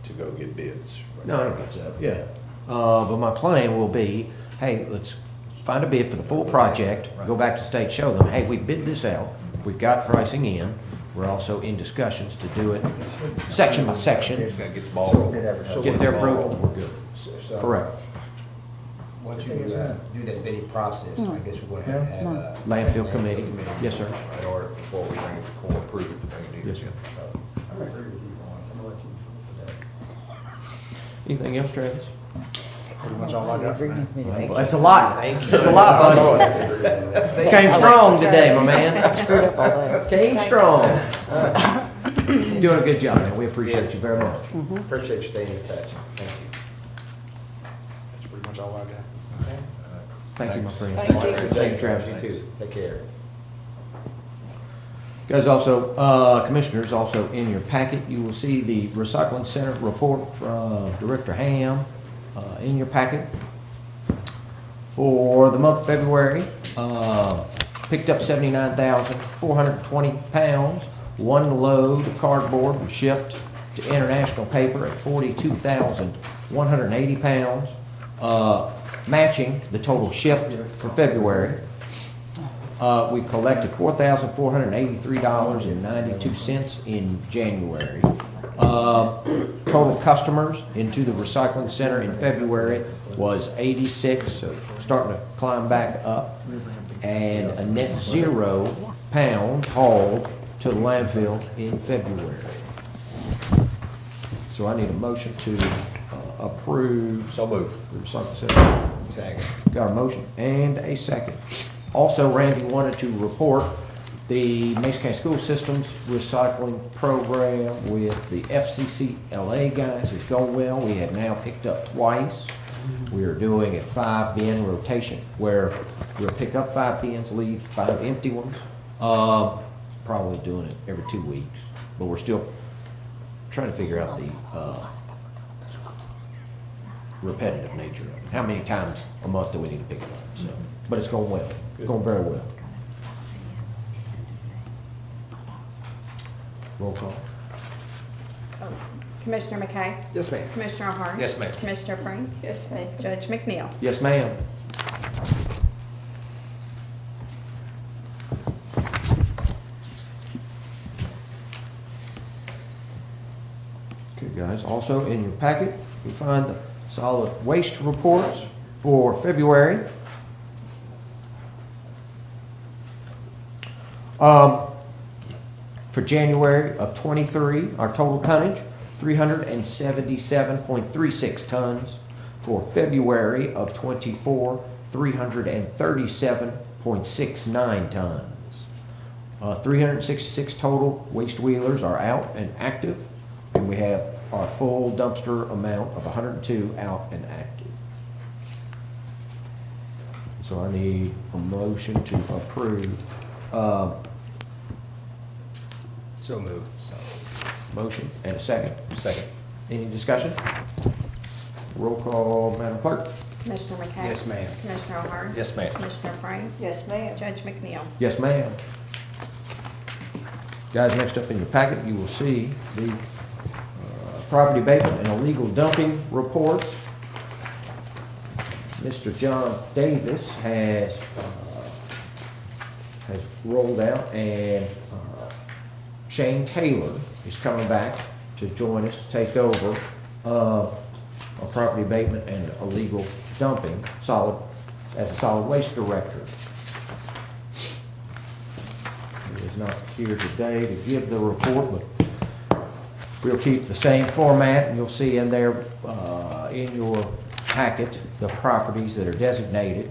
to go get bids? right No, I don't get that, yeah. But my plan will be, hey, let's find a bid for the full project, go back to state, show them, hey, we bid this out, we've got pricing in, we're also in discussions to do it section by section, Just gotta get the ball rolling. get their approval, we're good. So, Correct. Once you do that bidding process, I guess we're gonna have to have a. Landfill committee, yes, sir. In order, before we bring it to court, approve it, bring it to Yes, sir. I agree with you, Ron. I'm gonna let you for that. Anything else, Travis? Pretty much all I got for now. Well, that's a lot. That's a lot, buddy. Came strong today, my man. Came strong. You're doing a good job, man. We appreciate you very much. Appreciate you staying in touch. Thank you. That's pretty much all I got. Thank you, my friend. Thank you. Thank you, Travis. You too. Take care. Guys, also, commissioners, also in your packet, you will see the recycling center report from Director Ham in your packet. For the month of February, picked up 79,420 pounds. One load of cardboard was shipped to International Paper at 42,180 pounds, matching the total shipped for February. We collected $4,483.92 in January. Total customers into the recycling center in February was 86, so starting to climb back up, and a net 0 pounds hauled to the landfill in February. So I need a motion to approve So move. the recycling center. Second. Got a motion and a second. Also, Randy wanted to report the Mason County School Systems recycling program with the FCCLA guys is going well. We have now picked up twice. We are doing a 5-bin rotation where we'll pick up 5 bins, leave 5 empty ones. Probably doing it every 2 weeks, but we're still trying to figure out the repetitive nature of it. How many times a month do we need to pick it up? So, but it's going well. It's going very well. Roll call. Commissioner McKay? Yes, ma'am. Commissioner Hart? Yes, ma'am. Commissioner Frank? Yes, ma'am. Judge McNeil? Yes, ma'am. Okay, guys, also in your packet, you find the solid waste reports for February. For January of '23, our total tonnage, 377.36 tons. For February of '24, 337.69 tons. 366 total waste wheelers are out and active, and we have our full dumpster amount of 102 out and active. So I need a motion to approve. So moved. Motion and a second. Second. Any discussion? Roll call, Madam Clerk. Commissioner McKay? Yes, ma'am. Commissioner Hart? Yes, ma'am. Commissioner Frank? Yes, ma'am. Judge McNeil? Yes, ma'am. Guys, next up in your packet, you will see the property abatement and illegal dumping reports. Mr. John Davis has rolled out, and Shane Taylor is coming back to join us to take over a property abatement and illegal dumping as a solid waste director. He is not here today to give the report, but we'll keep the same format, and you'll see in there, in your packet, the properties that are designated.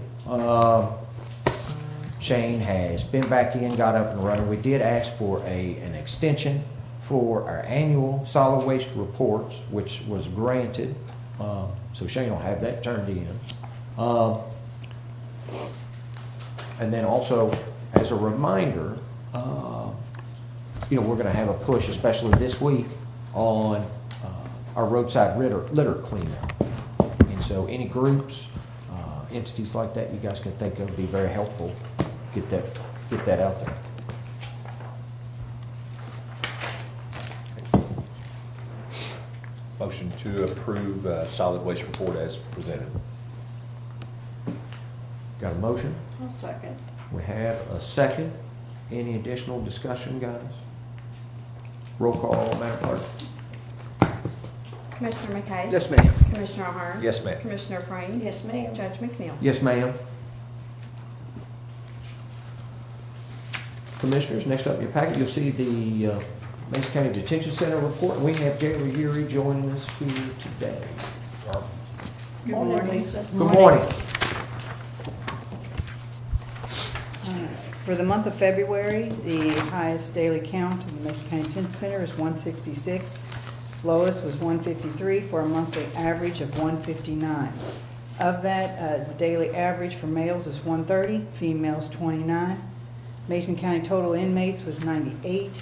Shane has been back in, got up and running. We did ask for an extension for our annual solid waste reports, which was granted. So Shane will have that turned in. And then also, as a reminder, we're gonna have a push, especially this week, on our roadside litter cleanup. And so any groups, entities like that you guys can think of would be very helpful. Get that out there. Motion to approve solid waste report as presented. Got a motion? I'll second. We have a second. Any additional discussion, guys? Roll call, Madam Clerk. Commissioner McKay? Yes, ma'am. Commissioner Ahern? Yes, ma'am. Commissioner Frame? Yes, ma'am. Judge McNeil? Yes, ma'am. Commissioners, next up in your packet, you'll see the Mason County Detention Center report. We have Jailer Yuri joining us here today. Good morning, Lisa. Good morning. For the month of February, the highest daily count in the Mason County Detention Center is 166. Lowest was 153 for a monthly average of 159. Of that, the daily average for males is 130, females 29. Mason County total inmates was 98.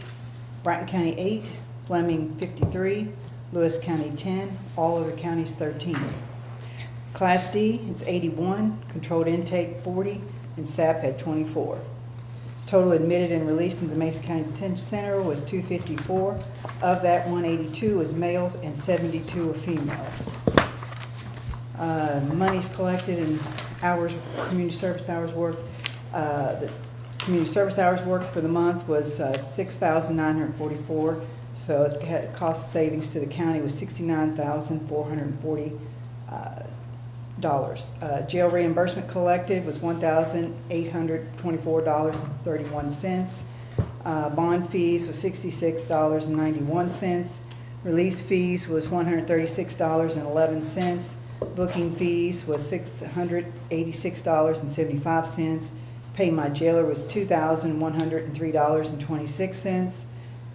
Bratton County 8, Fleming 53, Lewis County 10, all other counties 13. Class D, it's 81, controlled intake 40, and SAP had 24. Total admitted and released into the Mason County Detention Center was 254. Of that, 182 was males and 72 were females. Monies collected and hours, community service hours worked. The community service hours worked for the month was 6,944. So it had cost savings to the county was $69,440. Jail reimbursement collected was $1,824.31. Bond fees was $66.91. Release fees was $136.11. Booking fees was $686.75. Pay my jailer was $2,103.26.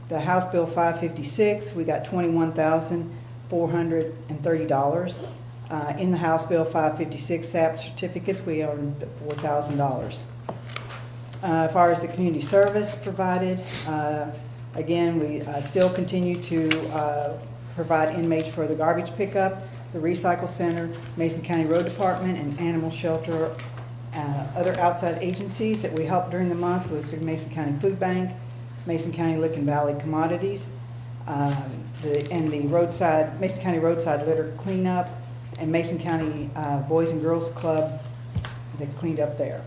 The House Bill 556, we got $21,430. In the House Bill 556 SAP certificates, we earned $4,000. As far as the community service provided, again, we still continue to provide inmates for the garbage pickup, the recycle center, Mason County Road Department, and animal shelter. Other outside agencies that we helped during the month was the Mason County Food Bank, Mason County Licking Valley Commodities, and the roadside, Mason County Roadside Litter Cleanup, and Mason County Boys and Girls Club that cleaned up there.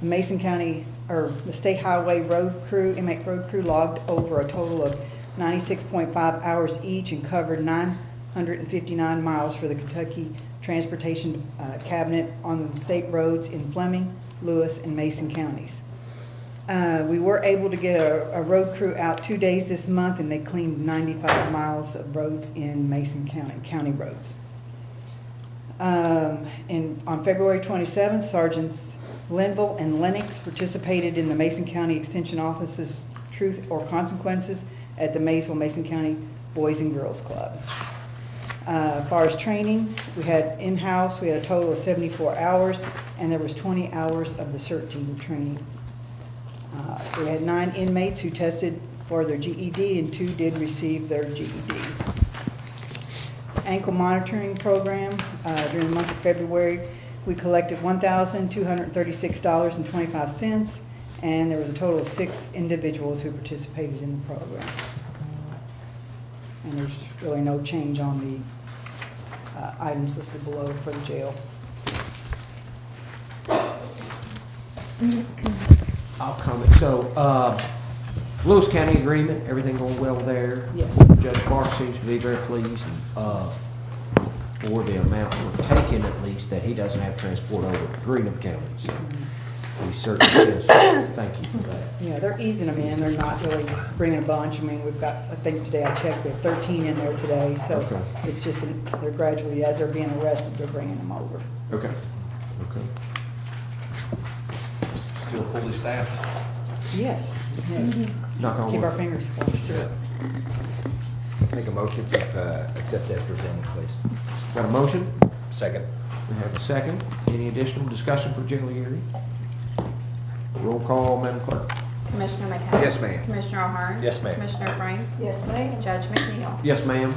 Mason County, or the State Highway Road Crew, inmate road crew logged over a total of 96.5 hours each and covered 959 miles for the Kentucky Transportation Cabinet on the state roads in Fleming, Lewis, and Mason counties. We were able to get a road crew out 2 days this month, and they cleaned 95 miles of roads in Mason County roads. On February 27th, Sergeants Linville and Lennox participated in the Mason County Extension Office's Truth or Consequences at the Maysville Mason County Boys and Girls Club. As far as training, we had in-house, we had a total of 74 hours, and there was 20 hours of the CERT team training. We had 9 inmates who tested for their GED, and 2 did receive their GEDs. Ankle monitoring program, during the month of February, we collected $1,236.25, and there was a total of 6 individuals who participated in the program. And there's really no change on the items listed below for the jail. I'll comment. So, Lewis County agreement, everything going well there? Yes. Judge Clark seems to be very pleased, for the amount we're taking at least, that he doesn't have to transport over to Greenup County. So we certainly does. Thank you for that. Yeah, they're easing them in. They're not really bringing a bunch. I mean, we've got, I think today I checked, we have 13 in there today. So Okay. it's just, they're gradually, as they're being arrested, they're bringing them over. Okay. Okay. Still fully staffed. Yes, yes. Knock on Keep our wood. fingers crossed through it. Make a motion to accept that presented, please. Got a motion? Second. We have a second. Any additional discussion for General Geary? Roll call, Madam Clerk. Commissioner McKay? Yes, ma'am. Commissioner O'Hara? Yes, ma'am. Commissioner Frank? Yes, ma'am. Judge McNeil? Yes, ma'am.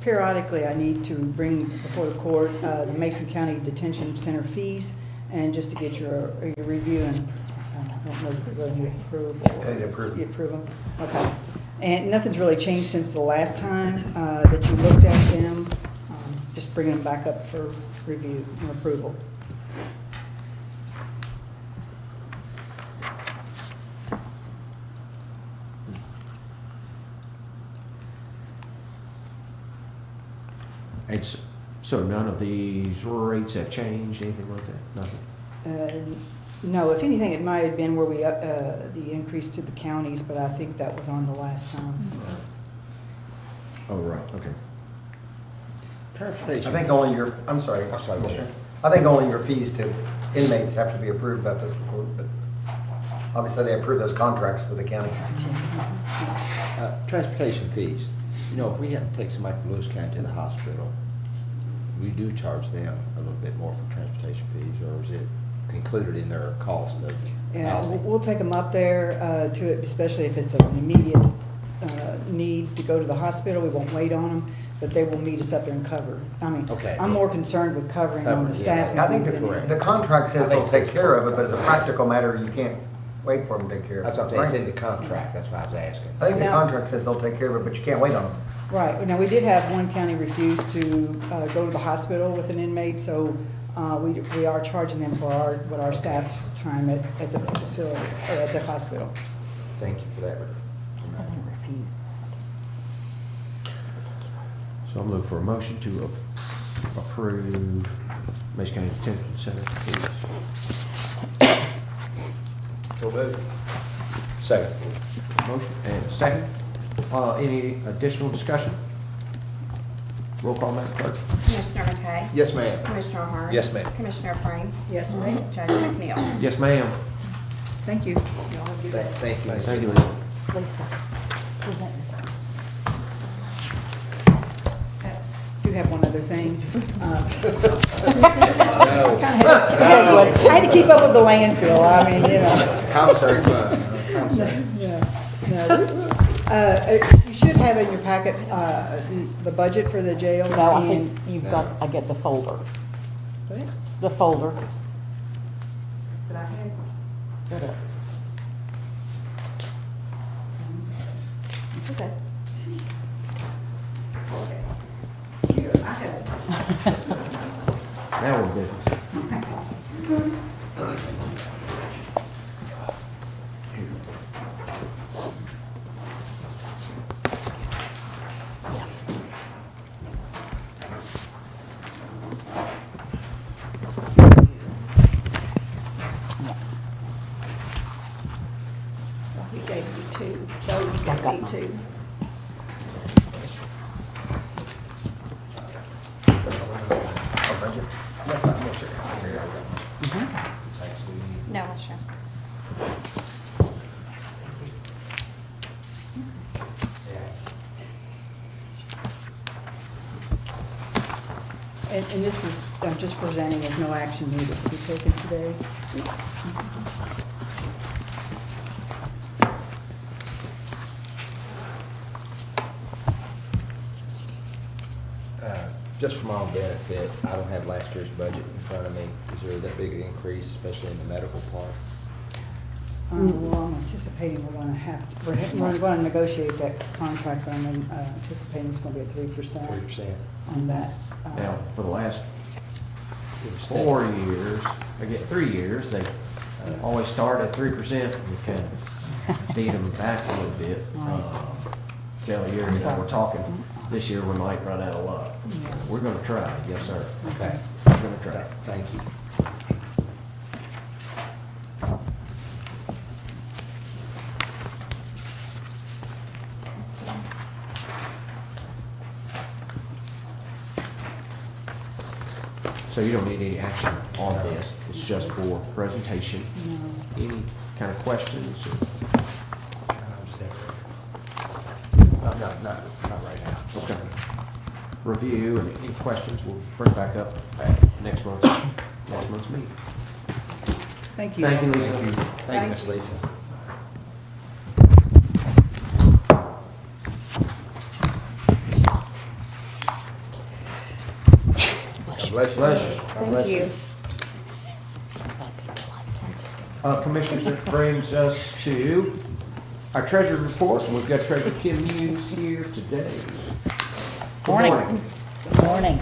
Periodically, I need to bring before the court the Mason County Detention Center fees, and just to get your review and, I don't know if you're going to approve or. Need to approve. You approve them? Okay. And nothing's really changed since the last time that you looked at them. Just bringing them back up for review and approval. It's, so none of these rates have changed, anything like that? Nothing? No, if anything, it might have been where we, the increase to the counties, but I think that was on the last time. Oh, right, okay. I think only your, I'm sorry. I'm sorry, go ahead. I think only your fees to inmates have to be approved by fiscal court, but obviously they approve those contracts for the county. Transportation fees. You know, if we have to take somebody from Lewis County to the hospital, we do charge them a little bit more for transportation fees, or is it included in their cost of Yeah, housing? we'll take them up there to it, especially if it's an immediate need to go to the hospital. We won't wait on them, but they will meet us up there and cover. I mean, Okay. I'm more concerned with covering on the Cover, yeah. staff. I think Correct. the contract says I think they'll take it's care of it, correct. but as a practical matter, you can't wait for them to take care of it. That's what I'm saying, it's in Right? the contract, that's why I was asking. I think the Now- contract says they'll take care of it, but you can't wait on them. Right, now, we did have one county refuse to go to the hospital with an inmate, so we are charging them for what our staff's time at the facility, or at the hospital. Thank you for that. So I'm looking for a motion to approve Mason County Detention Center fees. So moved. Second. Motion and a second. Any additional discussion? Roll call, Madam Clerk. Commissioner McKay? Yes, ma'am. Commissioner O'Hara? Yes, ma'am. Commissioner Frank? Yes, ma'am. Judge McNeil? Yes, ma'am. Thank you. Y'all have a good day. Thank you. Thank you, Lisa. Lisa, present your Do have one other thing. No. I had to keep up with the landfill, I mean, you know. Commissary fund. Commissary. You should have in your packet the budget for the jail. No, I think and- you've got, I get the folder, What? the folder. Did I have? Got it. It's okay. Here, I have it. Now we're business. He gave you two. Joe I've got gave me mine. two. No, sure. And this is just presenting, there's no action needed to be taken today. Just for my own benefit, I don't have last year's budget in front of me. Is there that big an increase, especially in the medical part? Well, I'm anticipating we're gonna negotiate that contract, but I'm anticipating it's gonna be at 3% on that. Now, for the last 4 years, I get 3 years, they always start at 3%. We can beat them back a little bit. Kelly, you and I were talking, this year we might run out of luck. We're gonna try, yes, sir. Okay, We're gonna try. thank you. So you don't need any action on this, it's just for presentation. Any kind of questions? Not right now. Okay. Review and any questions, we'll bring back up at next month's meeting. Thank you. Thank you, Lisa. Thank you, Ms. Lisa. Bless you. Thank you. Commissioners, that brings us to our treasurer report, and we've got Treasurer Kim Hughes here today. Good Morning. Good morning.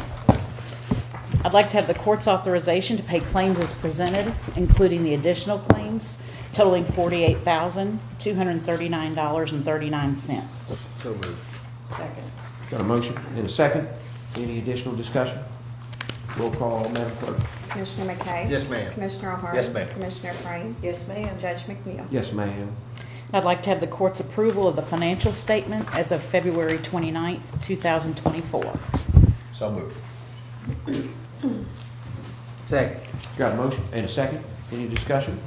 I'd like to have the court's authorization to pay claims as presented, including the additional claims totaling $48,239.39. So moved. Second. Got a motion and a second. Any additional discussion? Roll call, Madam Clerk. Commissioner McKay? Yes, ma'am. Commissioner O'Hara? Yes, ma'am. Commissioner Crane? Yes, ma'am. Judge McNeil? Yes, ma'am. I'd like to have the court's approval of the financial statement as of February 29th, 2024. So moved. Second. Got a motion and a second. Any discussion?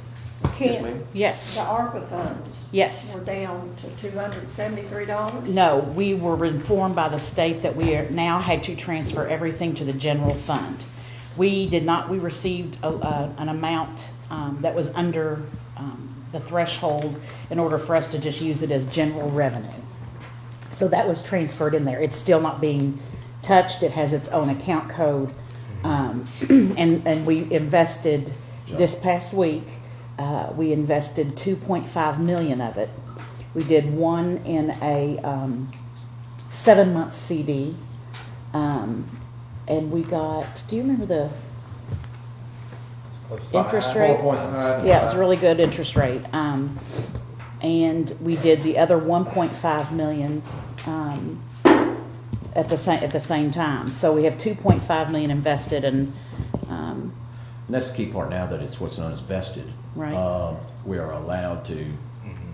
Yes, Ken, ma'am. Yes. the ARPA funds Yes. were down to $273? No, we were informed by the state that we now had to transfer everything to the general fund. We did not, we received an amount that was under the threshold in order for us to just use it as general revenue. So that was transferred in there. It's still not being touched. It has its own account code. And we invested this past week, we invested 2.5 million of it. We did one in a 7-month CD. And we got, do you remember the interest rate? 4.5. Yeah, it was a really good interest rate. And we did the other 1.5 million at the same time. So we have 2.5 million invested, and And that's the key part now, that it's what's known as vested. Right. We are allowed to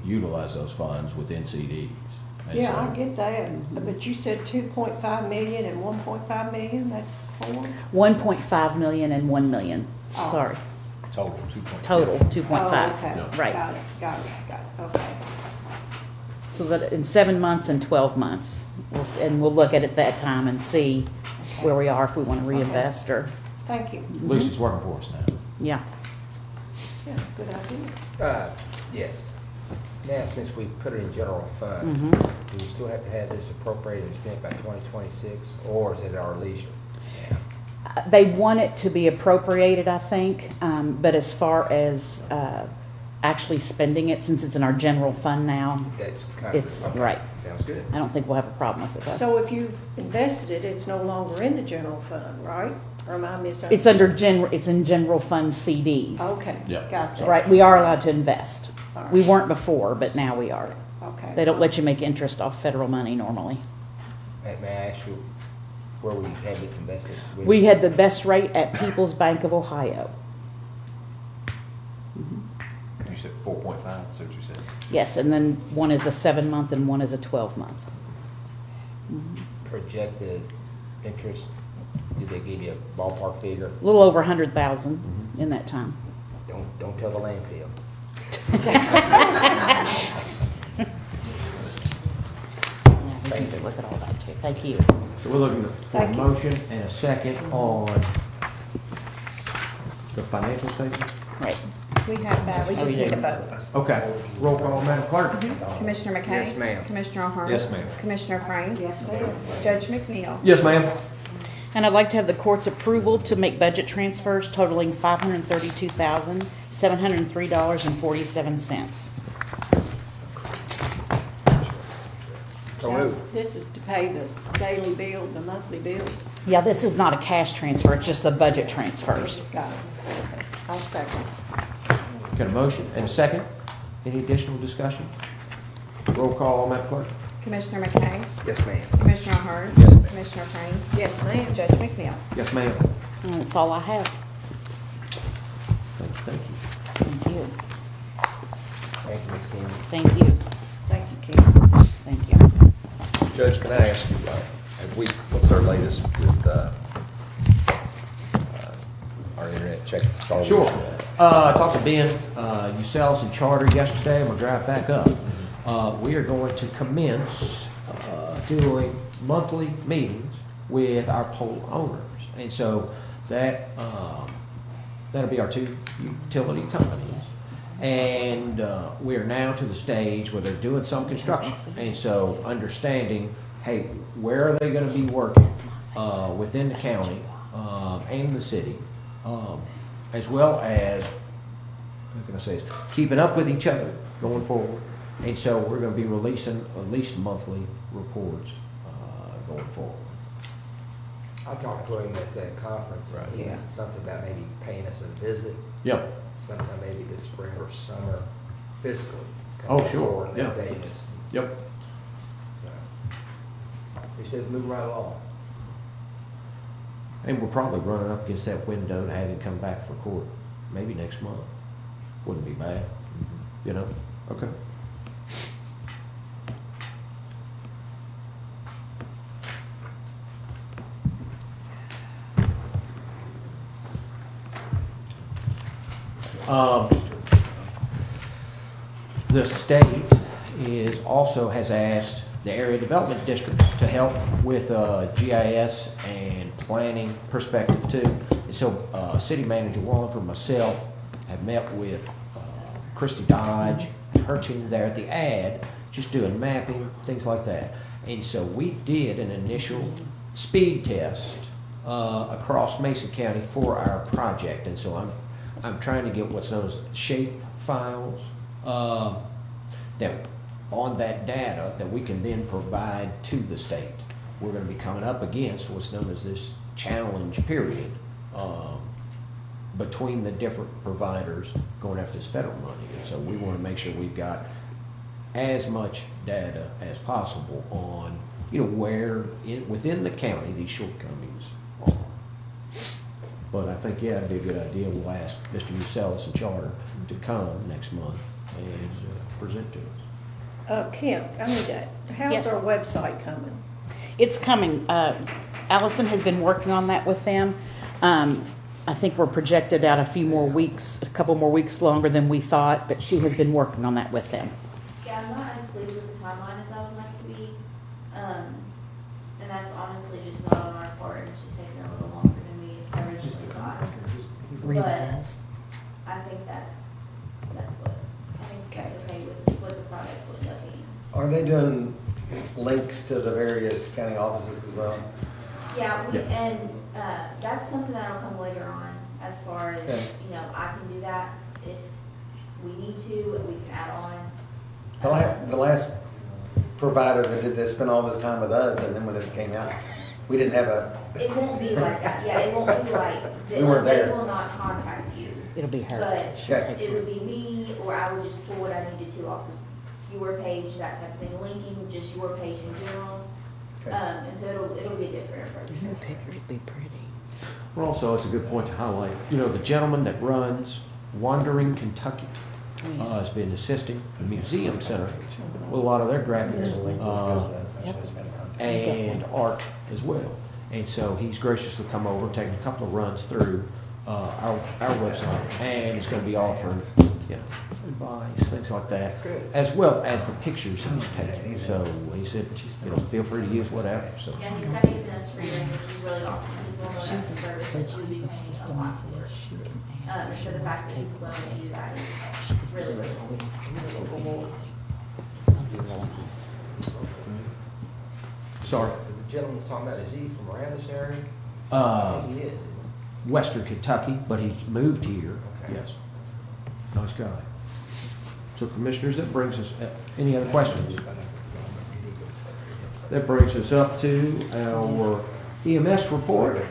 utilize those funds within CDs. And Yeah, so- I get that, but you said 2.5 million and 1.5 million, that's 4? 1.5 million and 1 million. Oh. Sorry, Total, 2.5. total 2.5. Oh, okay. Right. Got it, okay. So that in 7 months and 12 months, and we'll look at it that time and see where we are, if we want to reinvest or, Thank you. Lucy's working for us now. yeah. Yeah, good idea. Yes. Now, since we put it in general fund, Mhm. do we still have to have this appropriated and spent by 2026, or is it our leisure? They want it to be appropriated, I think, but as far as actually spending it, since it's in our general fund now, That's kind it's, okay. right. Sounds good. I don't think we'll have a problem with it. though. So if you've invested it, it's no longer in the general fund, right? Or am I misunderstanding? It's under it's in general fund CDs. Okay, Yeah. gotcha. Right, we are allowed to invest. All right. We weren't before, but now we are. Okay. They don't let you make interest off federal money normally. May I ask you where we have this invested? with? We had the best rate at People's Bank of Ohio. You said 4.5, is that what you said? Yes, and then one is a 7-month and one is a 12-month. Projected interest, did they give you a ballpark figure? A little over 100,000 in that time. Don't tell the landfill. Thank you. Look at all that too. Thank you. So we're looking for a Thank you. motion and a second on the financial statement. Right. We have that, we just need a vote. Okay, roll call, Madam Clerk. Commissioner McKay? Yes, ma'am. Commissioner O'Hara? Yes, ma'am. Commissioner Crane? Yes, ma'am. Judge McNeil? Yes, ma'am. And I'd like to have the court's approval to make budget transfers totaling $703.47. This is to pay the daily bill, the monthly bills. Yeah, this is not a cash transfer, it's just the budget transfers. Got it. Okay. I'll second. Got a motion and a second? Any additional discussion? Roll call, Madam Clerk. Commissioner McKay? Yes, ma'am. Commissioner Hart? Yes, ma'am. Commissioner Crane? Yes, ma'am. Judge McNeil? Yes, ma'am. And that's all I have. Thank you. Thank you. Thank you, Ms. King. Thank you. Thank you, Kim. Thank you. Judge, can I ask you, what's our latest with, our internet check? Sure. I talked to Ben, Usells and Charter yesterday. I'm gonna drive back up. We are going to commence, doing monthly meetings with our pole owners. And so that, that'll be our two utility companies. And, we are now to the stage where they're doing some construction. And so understanding, hey, where are they gonna be working, within the county, and the city, as well as, what can I say, is keeping up with each other going forward. And so we're gonna be releasing at least monthly reports, going forward. I talked to him at that conference. Right. He mentioned something about maybe paying us a visit Yep. sometime maybe this spring or summer fiscal. Oh, sure. And Yeah. updating us. Yep. So, he said move right along. And we're probably running up against that window to have him come back for court, maybe next month. Wouldn't be bad, you know? Okay. The state has asked the area development district to help with GIS and planning perspective too. And so City Manager Wallingford, myself, have met with Christy Dodge, her team there at the ad, just doing mapping, things like that. And so we did an initial speed test across Mason County for our project. And so I'm trying to get what's known as shape files that on that data that we can then provide to the state. We're going to be coming up against what's known as this challenge period between the different providers going after this federal money. And so we want to make sure we've got as much data as possible on, where within the county these shortcomings are. But I think, yeah, it'd be a good idea. We'll ask Mr. Usellis and Charter to come next month and present to us. Kim, I need that. How's Yes. our website coming? It's coming. Allison has been working on that with them. I think we're projected out a couple more weeks longer than we thought, but she has been working on that with them. Yeah, I'm not as pleased with the timeline as I would like to be. And that's honestly just not on our part, and it's just taking a little longer than we originally thought. But I think that's okay with what the product looks like. Are they doing links to the various county offices as well? Yeah, and that's something that'll come later on, as far as, I can do that if we need to, and we can add on. The last provider that did this spent all this time with us, and then when it came out, we didn't have a. It won't be like that, yeah, it won't be like, We weren't there. they will not contact you. It'll be her. But Okay. it would be me, or I would just pull what I needed to off of your page, that type of thing, linking just your page in general. Okay. And so it'll be a different approach. Your picture would be pretty. Well, also, it's a good point to highlight, the gentleman that runs Wandering Kentucky has been assisting the museum center with a lot of their graphics and art as well. And so he's graciously come over, taken a couple of runs through our website, and he's going to be offering, advice, things like that, as well as the pictures he's taking. So he said, feel free to use whatever. So. Yeah, he's got experience free range, which is really awesome. He's willing to that's a service that you would be paying a lot for. And so the fact that he's willing to do that is really, really cool. Sorry. The gentleman was talking about, is he from around this area? He is. Western Kentucky, but he's moved here. Okay. Yes. Nice guy. So commissioners, that brings us, any other questions? That brings us up to our EMS report.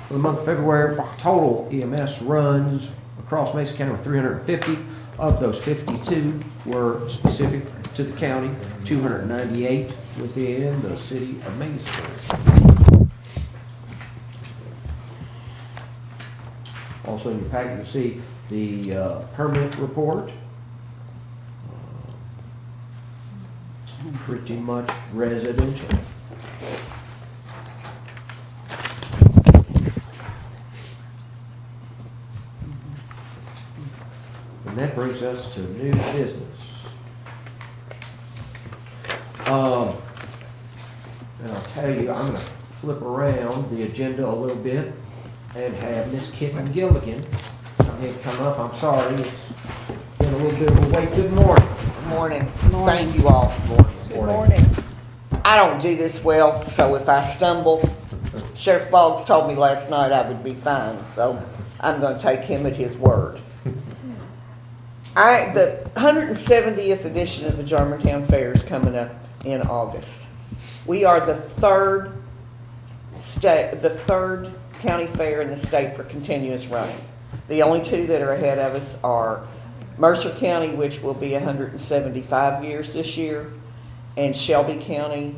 For the month of February, total EMS runs across Mason County were 350. Of those, 52 were specific to the county, 298 within the city of Mansfield. Also in your packet, you'll see the permit report. Pretty much residential. And that brings us to new business. And I'll tell you, I'm gonna flip around the agenda a little bit and have Miss Kitten Gilligan come up. I'm sorry, it's been a little bit of a wait. Good morning. Morning. Thank you all. Good morning. I don't do this well, so if I stumble, Sheriff Boggs told me last night I would be fine, so I'm gonna take him at his word. The 170th edition of the Germantown Fair is coming up in August. We are the third county fair in the state for continuous running. The only two that are ahead of us are Mercer County, which will be 175 years this year, and Shelby County,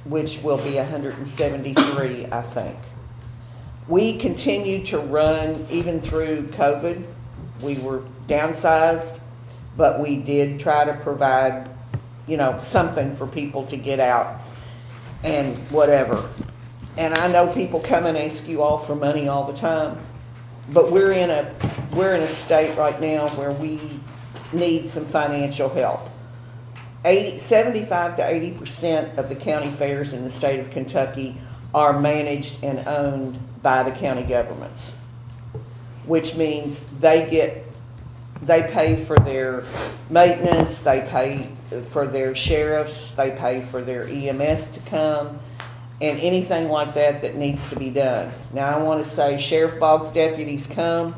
which will be 173, I think. We continue to run even through COVID. We were downsized, but we did try to provide, something for people to get out and whatever. And I know people come and ask you all for money all the time, but we're in a state right now where we need some financial help. 75 to 80% of the county fairs in the state of Kentucky are managed and owned by the county governments, which means they pay for their maintenance, they pay for their sheriffs, they pay for their EMS to come, and anything like that needs to be done. Now, I want to say Sheriff Boggs deputies come.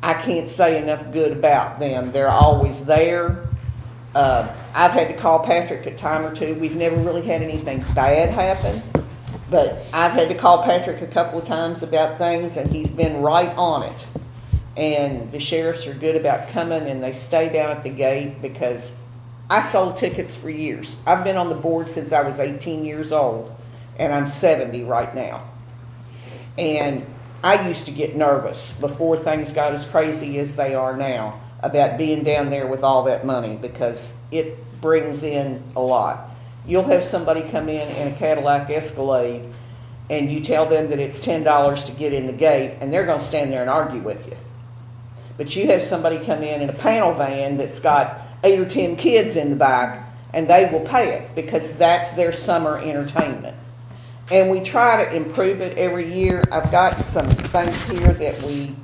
I can't say enough good about them. They're always there. I've had to call Patrick a time or two. We've never really had anything bad happen, but I've had to call Patrick a couple of times about things, and he's been right on it. And the sheriffs are good about coming, and they stay down at the gate, because I sold tickets for years. I've been on the board since I was 18 years old, and I'm 70 right now. And I used to get nervous before things got as crazy as they are now about being down there with all that money, because it brings in a lot. You'll have somebody come in a Cadillac Escalade, and you tell them that it's $10 to get in the gate, and they're going to stand there and argue with you. But you have somebody come in a panel van that's got 8 or 10 kids in the back, and they will pay it, because that's their summer entertainment. And we try to improve it every year. I've got some things here that we've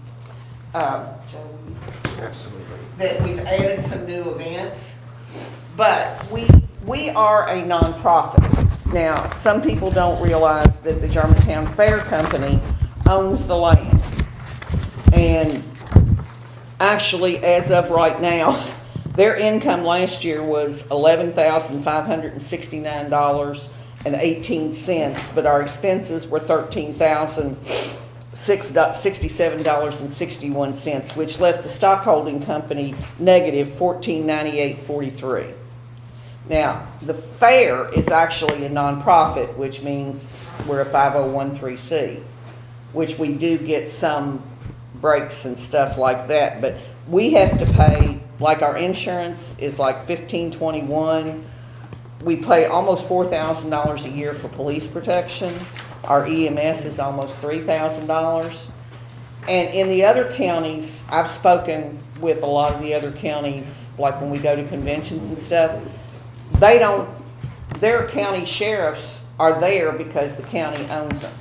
added some new events, but we are a nonprofit. Now, some people don't realize that the Germantown Fair Company owns the land. And actually, as of right now, their income last year was $11,569.18, but our expenses were $13,067.61, which left the stockholding company negative $1498.43. Now, the fair is actually a nonprofit, which means we're a 501(c), which we do get some breaks and stuff like that, but we have to pay, like our insurance is like $1,521. We pay almost $4,000 a year for police protection. Our EMS is almost $3,000. And in the other counties, I've spoken with a lot of the other counties, like when we go to conventions and stuff, their county sheriffs are there because the county owns them.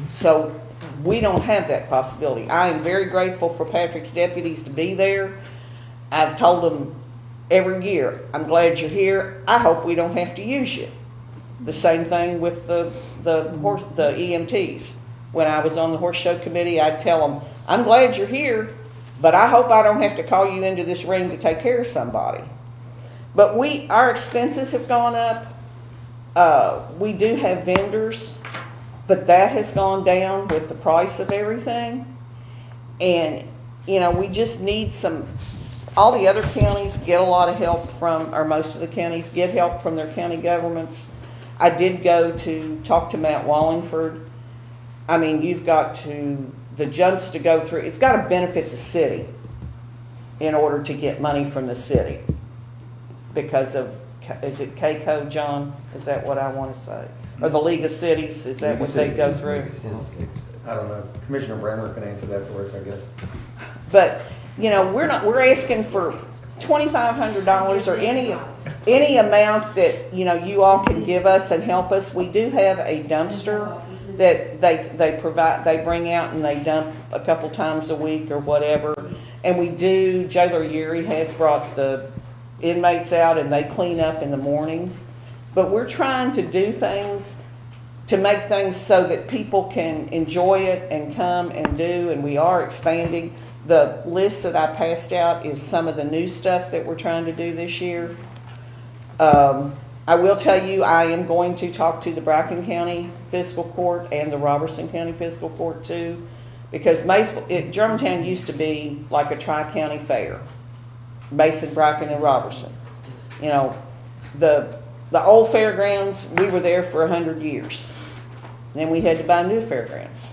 So we don't have that possibility. I am very grateful for Patrick's deputies to be there. I've told them every year, I'm glad you're here. I hope we don't have to use you. The same thing with the EMTs. When I was on the horse show committee, I'd tell them, I'm glad you're here, But I hope I don't have to call you into this ring to take care of somebody. But our expenses have gone up. We do have vendors, but that has gone down with the price of everything. And, you know, we just need all the other counties get a lot of help from, or most of the counties get help from their county governments. I did go to talk to Matt Wallingford. I mean, you've got the jumps to go through. It's got to benefit the city in order to get money from the city because of, is it KCO, John? Is that what I want to say? Or the League of Cities, is that what they go through? I don't know. Commissioner Brammer can answer that for us, I guess. But, you know, we're asking for $2,500 or any amount that, you know, you all can give us and help us. We do have a dumpster that they provide, they bring out and they dump a couple times a week or whatever. And we do, Jailer Yuri has brought the inmates out and they clean up in the mornings. But we're trying to do things to make things so that people can enjoy it and come and do, and we are expanding. The list that I passed out is some of the new stuff that we're trying to do this year. I will tell you, I am going to talk to the Bracken County Fiscal Court and the Robertson County Fiscal Court too, because Germantown used to be like a tri-county fair. Mason, Bracken, and Robertson. You know, the old fairgrounds, we were there for 100 years. Then we had to buy new fairgrounds.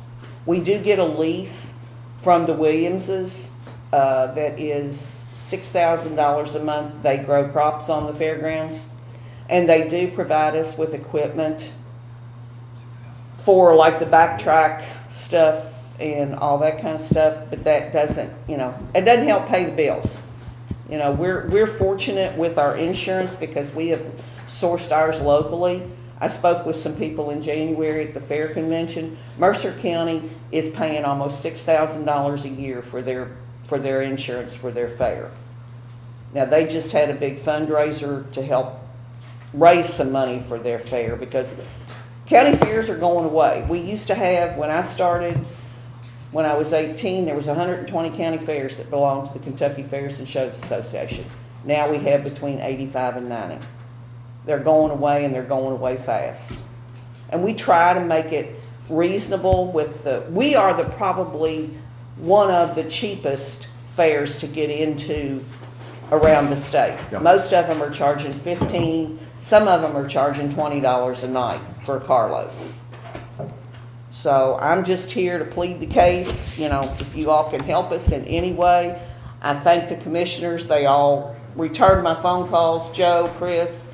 We do get a lease from the Williamses that is $6,000 a month. They grow crops on the fairgrounds. And they do provide us with equipment for like the backtrack stuff and all that kind of stuff. But that doesn't, you know, it doesn't help pay the bills. You know, we're fortunate with our insurance because we have sourced ours locally. I spoke with some people in January at the fair convention. Mercer County is paying almost $6,000 a year for their insurance for their fair. Now, they just had a big fundraiser to help raise some money for their fair because county fairs are going away. We used to have, when I started, when I was 18, there was 120 county fairs that belonged to the Kentucky Fairs and Shows Association. Now we have between 85 and 90. They're going away and they're going away fast. And we try to make it reasonable we are probably one of the cheapest fairs to get into around the state. Yeah. Most of them are charging $15, some of them are charging $20 a night for a carload. So I'm just here to plead the case, you know, if you all can help us in any way. I thank the commissioners, they all returned my phone calls, Joe, Chris,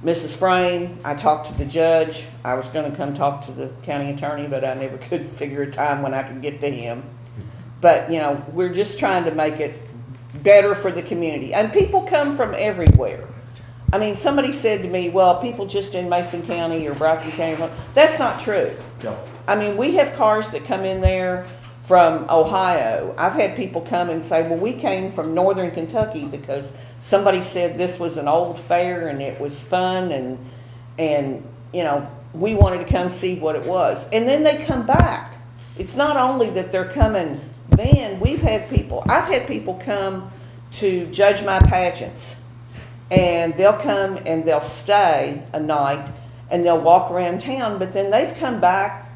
Mrs. Frame. I talked to the judge. I was gonna come talk to the county attorney, but I never could figure a time when I could get to him. But, you know, we're just trying to make it better for the community. And people come from everywhere. I mean, somebody said to me, well, people just in Mason County or Bracken County. That's not true. Yeah. I mean, we have cars that come in there from Ohio. I've had people come and say, well, we came from northern Kentucky because somebody said this was an old fair and it was fun and you know, we wanted to come see what it was. And then they come back. It's not only that they're coming then, I've had people come to judge my pageants. And they'll come and they'll stay a night and they'll walk around town, but then they've come back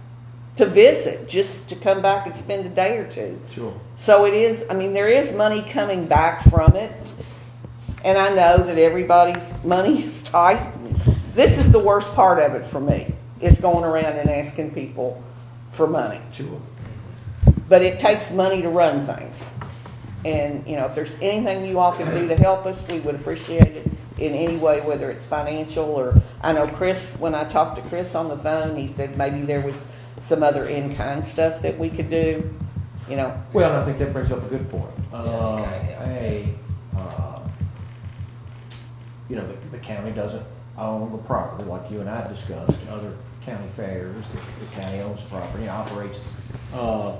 to visit, just to come back and spend a day or two. Sure. So it is, I mean, there is money coming back from it. And I know that everybody's money is tight. This is the worst part of it for me, is going around and asking people for money. Sure. But it takes money to run things. And, you know, if there's anything you all can do to help us, we would appreciate it in any way, whether it's financial or, I know Chris, when I talked to Chris on the phone, he said maybe there was some other in-kind stuff that we could do, you know. Well, and I think that brings up a good point. You know, the county doesn't own the property like you and I discussed. Other county fairs, the county owns the property, and operates the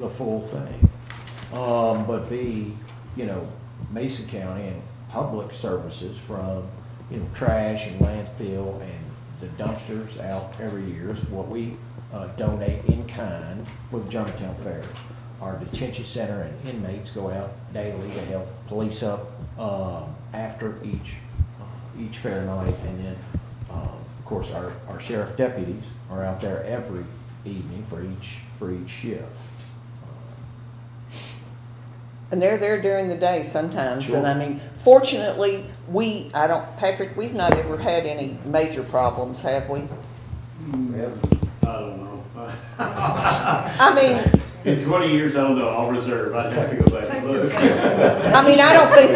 full thing. But you know, Mason County and public services from, you know, trash and landfill and the dumpsters out every year is what we donate in kind for the Germantown Fair. Our detention center and inmates go out daily to help police up after each fair night, and then of course our sheriff deputies are out there every evening for each shift. And they're there during the day sometimes, Sure. and I mean, fortunately, Patrick, we've not ever had any major problems, have we? I don't know. I mean, In 20 years, I don't know, I'll reserve, I'd have to go back and look. I mean, I don't think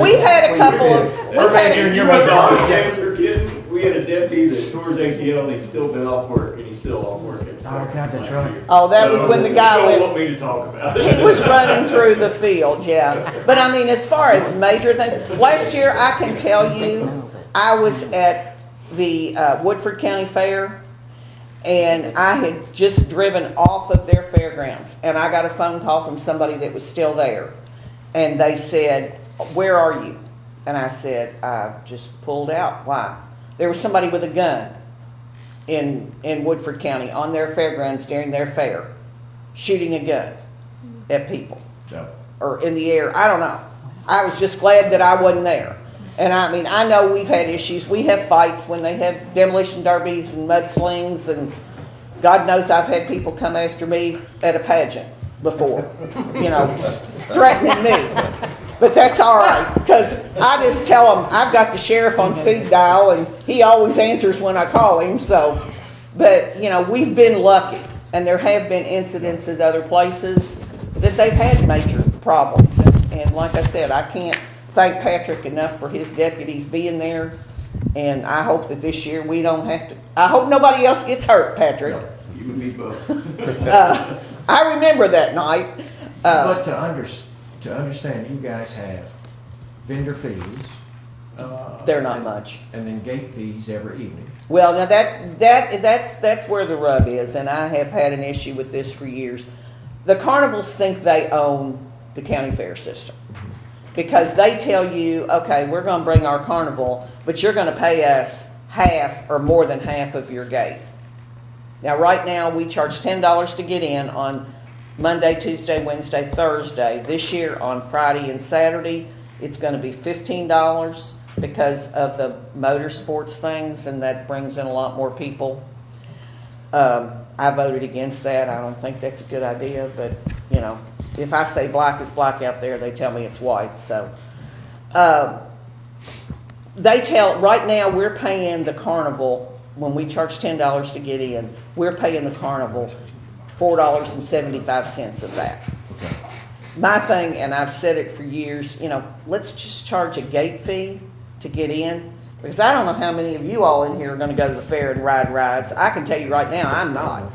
we've had a couple of, we've had You're my dog, James, we're kidding. We had a deputy that tore his ACL and he's still been off work, and he's still off work. Oh, God, that's right. Oh, that was when the guy Don't went, want me to talk about he it. was running through the field, yeah. But I mean, as far as major things, last year, I can tell you, I was at the Woodford County Fair, and I had just driven off of their fairgrounds, and I got a phone call from somebody that was still there. And they said, "Where are you?" And I said, "I just pulled out." Why? There was somebody with a gun in Woodford County on their fairgrounds during their fair, shooting a gun at people or in the air. I don't know. I was just glad that I wasn't there. And I mean, I know we've had issues. We have fights when they have demolition derbies and mudslings, and God knows I've had people come after me at a pageant before, threatening me. But that's all right, because I just tell them I've got the sheriff on speed dial, and he always answers when I call him. So, but we've been lucky, and there have been incidents at other places that they've had major problems. And like I said, I can't thank Patrick enough for his deputies being there. And I hope that this year we don't have to. I hope nobody else gets hurt, Patrick. You and me both. I remember that night. But to understand, you guys have vendor fees. They're not much. And then gate fees every evening. Well, now that's where the rub is, and I have had an issue with this for years. The carnivals think they own the county fair system, because they tell you, okay, we're going to bring our carnival, but you're going to pay us half or more than half of your gate. Now, right now, we charge $10 to get in on Monday, Tuesday, Wednesday, Thursday. This year on Friday and Saturday, it's going to be $15 because of the motorsports things, and that brings in a lot more people. I voted against that. I don't think that's a good idea, but if I say black is black out there, they tell me it's white. So right now we're paying the carnival, when we charge $10 to get in, we're paying the carnival $4.75 of that. My thing, and I've said it for years, let's just charge a gate fee to get in, because I don't know how many of you all in here are going to go to the fair and ride rides. I can tell you right now, I'm not.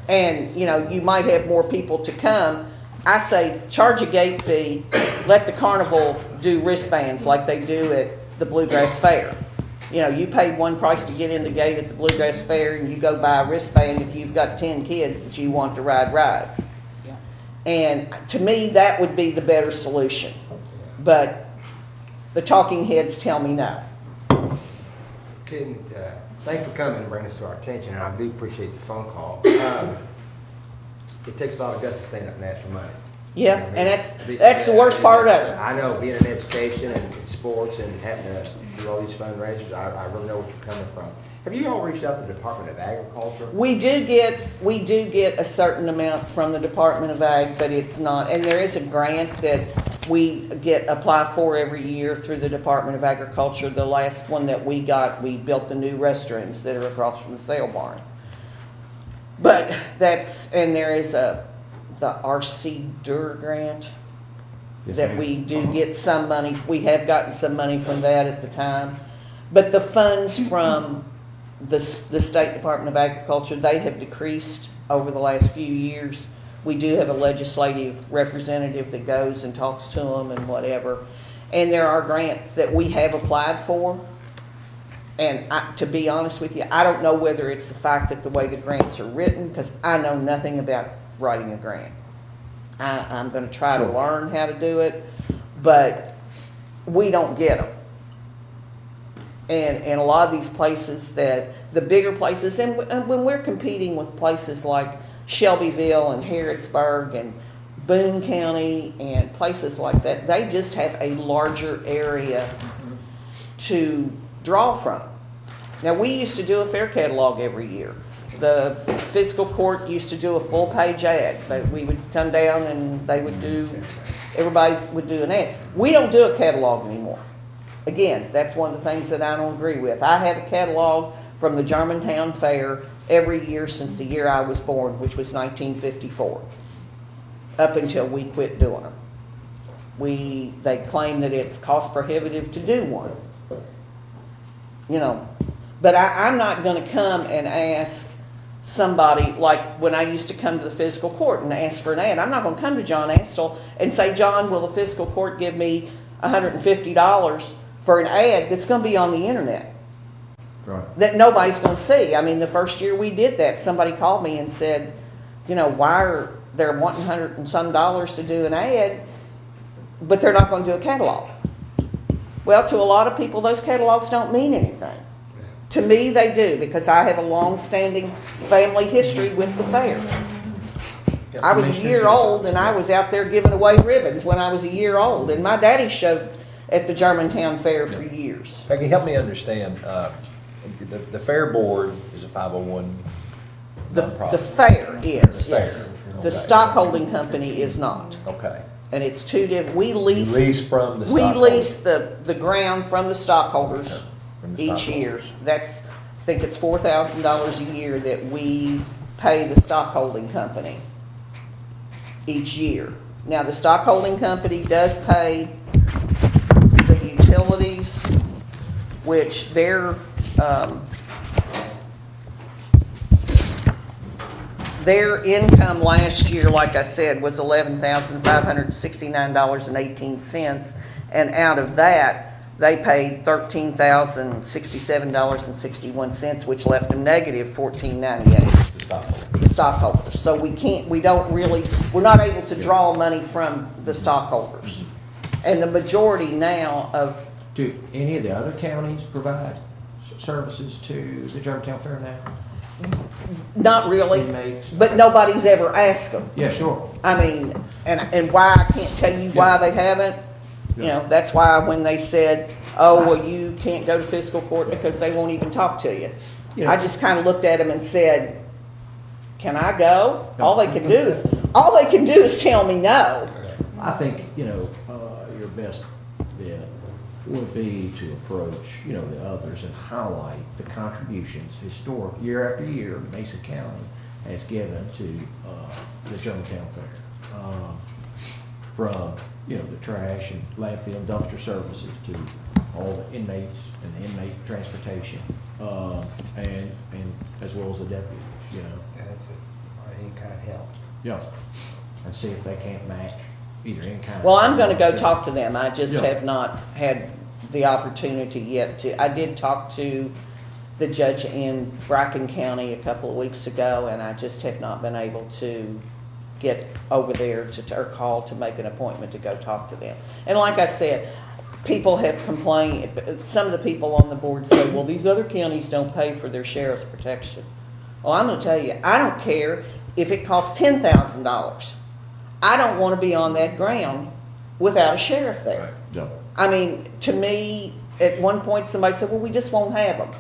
And, you might have more people to come. I say charge a gate fee, let the carnival do wristbands like they do at the Bluegrass Fair. You pay one price to get in the gate at the Bluegrass Fair, and you go buy a wristband if you've got 10 kids that you want to ride rides. Yeah. And to me, that would be the better solution. But the talking heads tell me no. Thanks for coming and bringing this to our attention, and I do appreciate the phone call. It takes a lot of guts to stand up and ask for money. Yeah, and that's the worst part of it. I know, being in education and in sports and having to do all these fundraisers, I really know where you're coming from. Have you all reached out to the Department of Agriculture? We do get a certain amount from the Department of Ag, but it's not, and there is a grant that we apply for every year through the Department of Agriculture. The last one that we got, we built the new restrooms that are across from the sale barn. But there is the RC Dur grant that we do get some money. We have gotten some money from that at the time. But the funds from the State Department of Agriculture, they have decreased over the last few years. We do have a legislative representative that goes and talks to them and whatever. And there are grants that we have applied for. And to be honest with you, I don't know whether it's the fact that the way the grants are written, because I know nothing about writing a grant. I'm going to try to learn how to do it, but we don't get them. And a lot of these places that, the bigger places, and when we're competing with places like Shelbyville and Harrodsburg and Boone County and places like that, they just have a larger area to draw from. Now, we used to do a fair catalog every year. The fiscal court used to do a full-page ad. We would come down and they would do, everybody would do an ad. We don't do a catalog anymore. Again, that's one of the things that I don't agree with. I have a catalog from the Germantown Fair every year since the year I was born, which was 1954, up until we quit doing them. They claim that it's cost prohibitive to do one. You know, but I'm not going to come and ask somebody, like when I used to come to the fiscal court and ask for an ad, I'm not going to come to John Astle and say, John, will the fiscal court give me $150 for an ad that's going to be on the internet? Right. That nobody's going to see. I mean, the first year we did that, somebody called me and said, you know, why are they wanting $100 and some to do an ad, but they're not going to do a catalog? Well, to a lot of people, those catalogs don't mean anything. To me, they do, because I have a long-standing family history with the fair. I was a year old, and I was out there giving away ribbons when I was a year old, and my daddy showed at the Germantown Fair for years. Peggy, help me understand, the fair board is a 501 The nonprofit. fair is, The yes. fair, The okay. stockholding company is not. Okay. And it's two different, we lease. You lease from the We stockholders. lease the ground from the stockholders From the each stockholders. year. That's, I think it's $4,000 a year that we pay the stockholding company each year. Now, the stockholding company does pay the utilities, which their income last year, like I said, was $11,569.18, and out of that, they paid $13,067.61, which left them negative $14.98. The stockholders. So we're not able to draw money from the stockholders. And the majority now of, Do any of the other counties provide services to the Germantown Fair now? not really, Inmates? but nobody's ever asked them. Yeah, sure. I mean, and why, I can't tell you why they haven't. You know, that's why when they said, oh, well, you can't go to fiscal court because they won't even talk to you. Yeah. I just kind of looked at them and said, can I go? All they can do is tell me no. I think, your best bet would be to approach, the others and highlight the contributions historic, year after year, Mesa County has given to the Germantown Fair. From, the trash and landfill and dumpster services to all the inmates and the inmate transportation, and as well as the deputies, Yeah, that's it. Any kind of help. Yeah, and see if they can't match either in kind. Well, I'm gonna go talk to them. I just Yeah. have not had the opportunity yet to. I did talk to the judge in Bracken County a couple of weeks ago, and I just have not been able to get over there or call to make an appointment to go talk to them. And like I said, people have complained, some of the people on the board say, well, these other counties don't pay for their sheriff's protection. Well, I'm gonna tell you, I don't care if it costs $10,000. I don't wanna be on that ground without a sheriff there. Yeah. I mean, to me, at one point, somebody said, well, we just won't have them.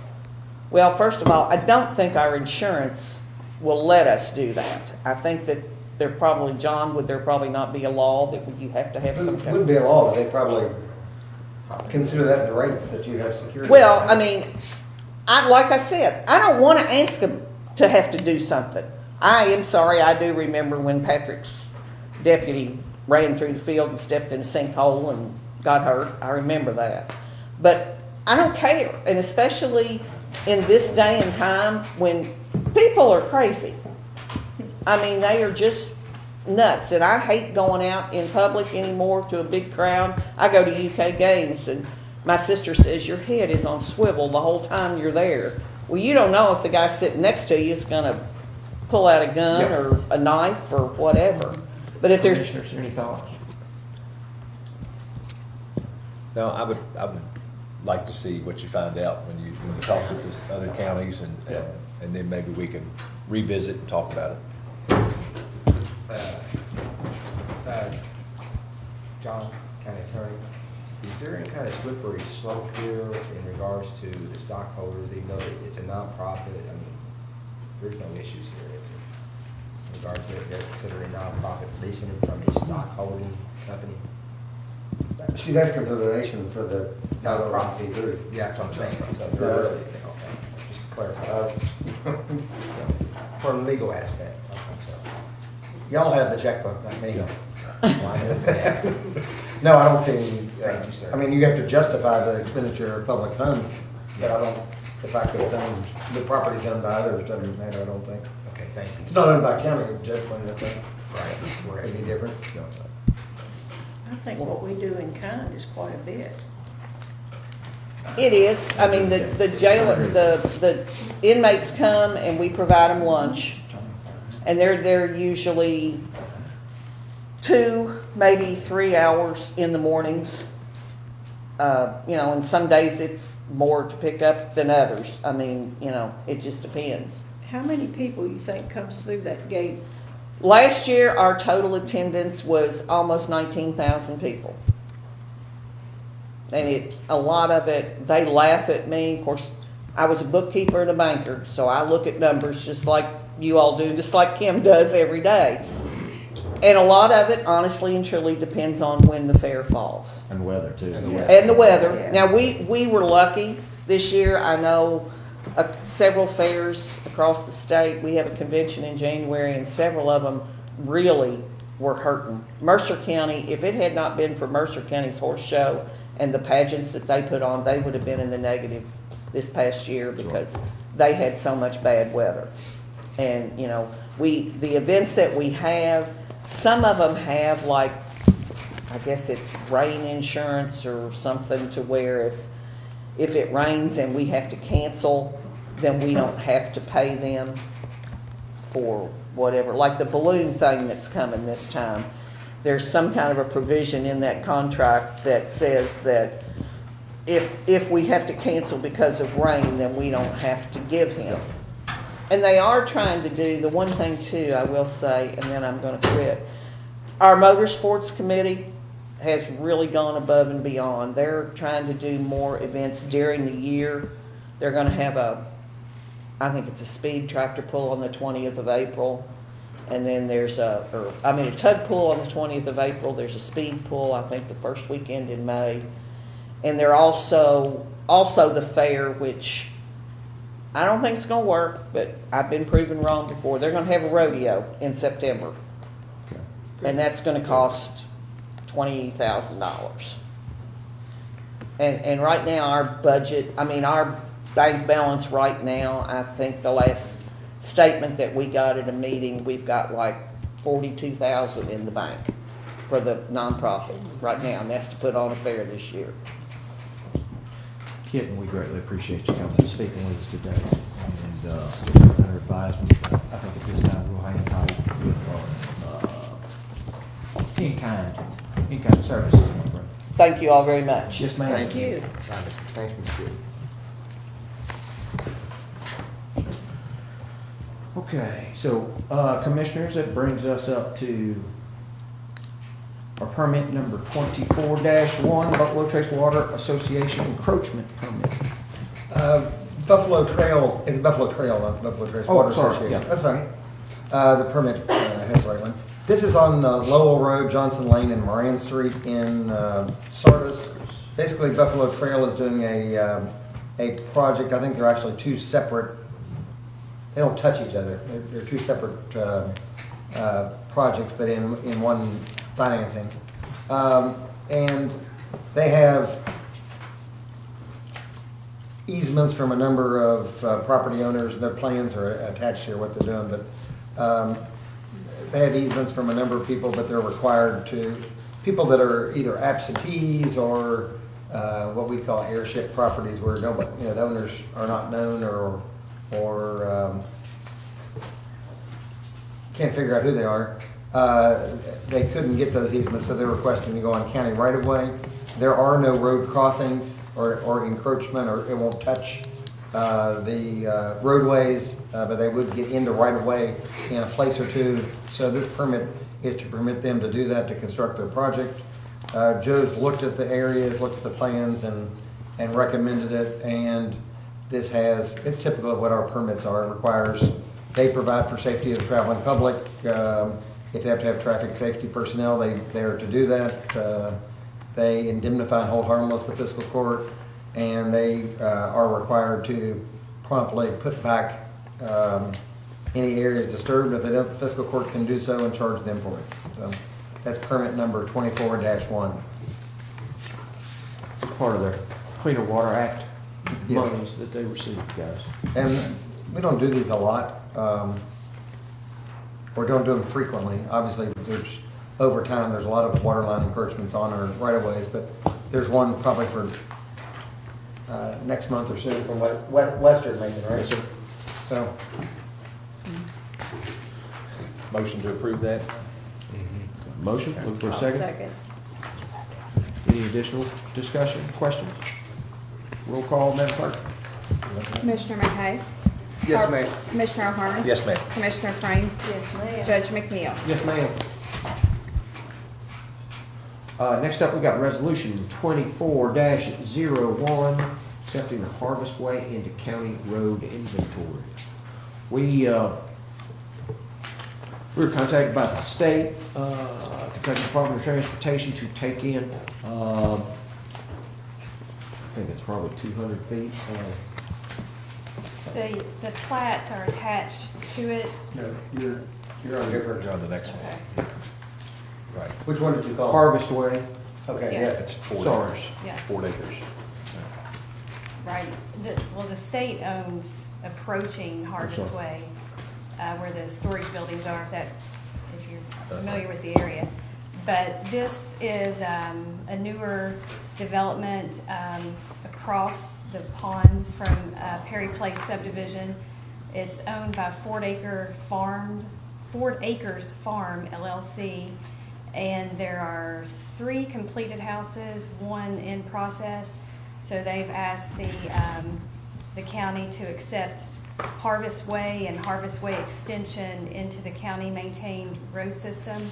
Well, first of all, I don't think our insurance will let us do that. I think that there probably not be a law that you have to have some It kind wouldn't be a law, but they probably consider that in the rates that you have security. Well, I mean, like I said, I don't want to ask them to have to do something. I am sorry, I do remember when Patrick's deputy ran through the field and stepped in a sinkhole and got hurt. I remember that. But I don't care, and especially in this day and time when people are crazy. I mean, they are just nuts, and I hate going out in public anymore to a big crowd. I go to UK games, and my sister says, your head is on swivel the whole time you're there. Well, you don't know if the guy sitting next to you is going to pull out a gun or a knife or whatever. But if there's... Commissioners, any thoughts? No, I would like to see what you find out when you talk to the other counties, and then maybe we can revisit and talk about it. John, County Attorney, is there any kind of slippery slope here in regards to the stockholders, even though it's a nonprofit? I mean, there's no issues here, is there? In regards to they're considering nonprofit leasing it from a stockholding company? She's asking for donation for the Nonprofit group. Yeah, that's what I'm saying. So, Yeah. just to clarify. From a legal aspect. Okay, so. Y'all have the checkbook, not me. Well, I know that. No, I don't see any. Thank you, sir. I mean, you have to justify the expenditure of public funds, but I don't, the fact that it's owned, the property's owned by others doesn't matter, I don't think. Okay, thank you. It's not owned by county, as Jeff pointed out, right? Right, correct. Any different? I think what we do in kind is quite a bit. It is. I mean, the jailer, the inmates come and we provide them lunch. And they're there usually 2, maybe 3 hours in the mornings. You know, and some days it's more to pick up than others. I mean, you know, it just depends. How many people you think comes through that gate? Last year, our total attendance was almost 19,000 people. And a lot of it, they laugh at me. Of course, I was a bookkeeper and a banker, so I look at numbers just like you all do, just like Kim does every day. And a lot of it, honestly and truly, depends on when the fair falls. And weather too. And the weather. Yeah. Now, we were lucky this year. I know several fairs across the state. We have a convention in January, and several of them really were hurting. Mercer County, if it had not been for Mercer County's horse show and the pageants that they put on, they would have been in the negative this past year because they had so much bad weather. And, you know, the events that we have, some of them have, like, I guess it's rain insurance or something, to where if it rains and we have to cancel, then we don't have to pay them for whatever. Like the balloon thing that's coming this time, there's some kind of a provision in that contract that says that if we have to cancel because of rain, then we don't have to give him. And they are trying to do, the one thing too, I will say, and then I'm gonna quit. Our motorsports committee has really gone above and beyond. They're trying to do more events during the year. They're gonna have I think it's a speed tractor pull on the 20th of April. And then there's a tug pull on the 20th of April. There's a speed pull, I think, the first weekend in May. And they're also the fair, which I don't think it's gonna work, but I've been proven wrong before. They're gonna have a rodeo in September. And that's gonna cost $20,000. And right now, our budget, our bank balance right now, I think the last statement that we got at a meeting, we've got like $42,000 in the bank for the nonprofit right now, and that's to put on a fair this year. Kit, and we greatly appreciate you coming and speaking with us today. And under advisement, I think at this time we'll hang tight with in-kind services, my friend. Thank you all very much. Yes, ma'am. Thank you. Thanks, Ms. Goode. Okay, so, commissioners, that brings us up to our permit number 24-1, Buffalo Trace Water Association encroachment permit. Buffalo Trail, it's Buffalo Trail, not Buffalo Trace Water Association. Yeah. That's fine. The permit has the right one. This is on Lowell Road, Johnson Lane, and Moran Street in Sardis. Basically, Buffalo Trail is doing a project. I think they're actually two separate. They don't touch each other. They're two separate projects, but in one financing. And they have easements from a number of property owners. Their plans are attached here, what they're doing, but they have easements from a number of people, but they're required to, people that are either absentees or what we call airship properties, where nobody, the owners are not known or can't figure out who they are. They couldn't get those easements, so they're requesting to go on county right of way. There are no road crossings or encroachment, or it won't touch the roadways, but they would get into right-of-way in a place or two. So this permit is to permit them to do that, to construct their project. Joe's looked at the areas, looked at the plans, and recommended it, and this it's typical of what our permits are. It requires, they provide for safety of the traveling public. If they have to have traffic safety personnel, they are to do that. They indemnify and hold harmless the fiscal court, and they are required to promptly put back any areas disturbed. If they don't, the fiscal court can do so and charge them for it. So that's permit number 24-1. Part of their Cleaner Water Act Yeah. monies that they received, guys. And we don't do these a lot, or don't do them frequently. Obviously, over time, there's a lot of water line encroachments on our right-of-ways, but there's one probably for next month or soon from Western Mason, right? Yes, sir. So, Motion to approve that? Motion, look for a second. Second. Any additional discussion, questions? Roll call, Madam Clerk. Commissioner McKay? yes, ma'am. Commissioner O'Hara? Yes, ma'am. Commissioner Frame? Yes, ma'am. Judge McNeil? Yes, ma'am. Next up, we got resolution 24-01, accepting the Harvest Way into county road inventory. We were contacted by the state, Kentucky Department of Transportation, to take in, I think it's probably 200 feet. The plats are attached to it. No, you're on different. You're on the next one. Right. Which one did you call? Harvest Way. Okay, Yes. yes. It's 4 Sorry. acres. Yeah. 4 acres. Right. The state owns approaching Harvest sorry. Way, where the storage buildings are, if you're familiar with the area. But this is a newer development across the ponds from Perry Place subdivision. It's owned by Ford Acres Farm LLC, and there are 3 completed houses, 1 in process. So they've asked the county to accept Harvest Way and Harvest Way Extension into the county-maintained road system.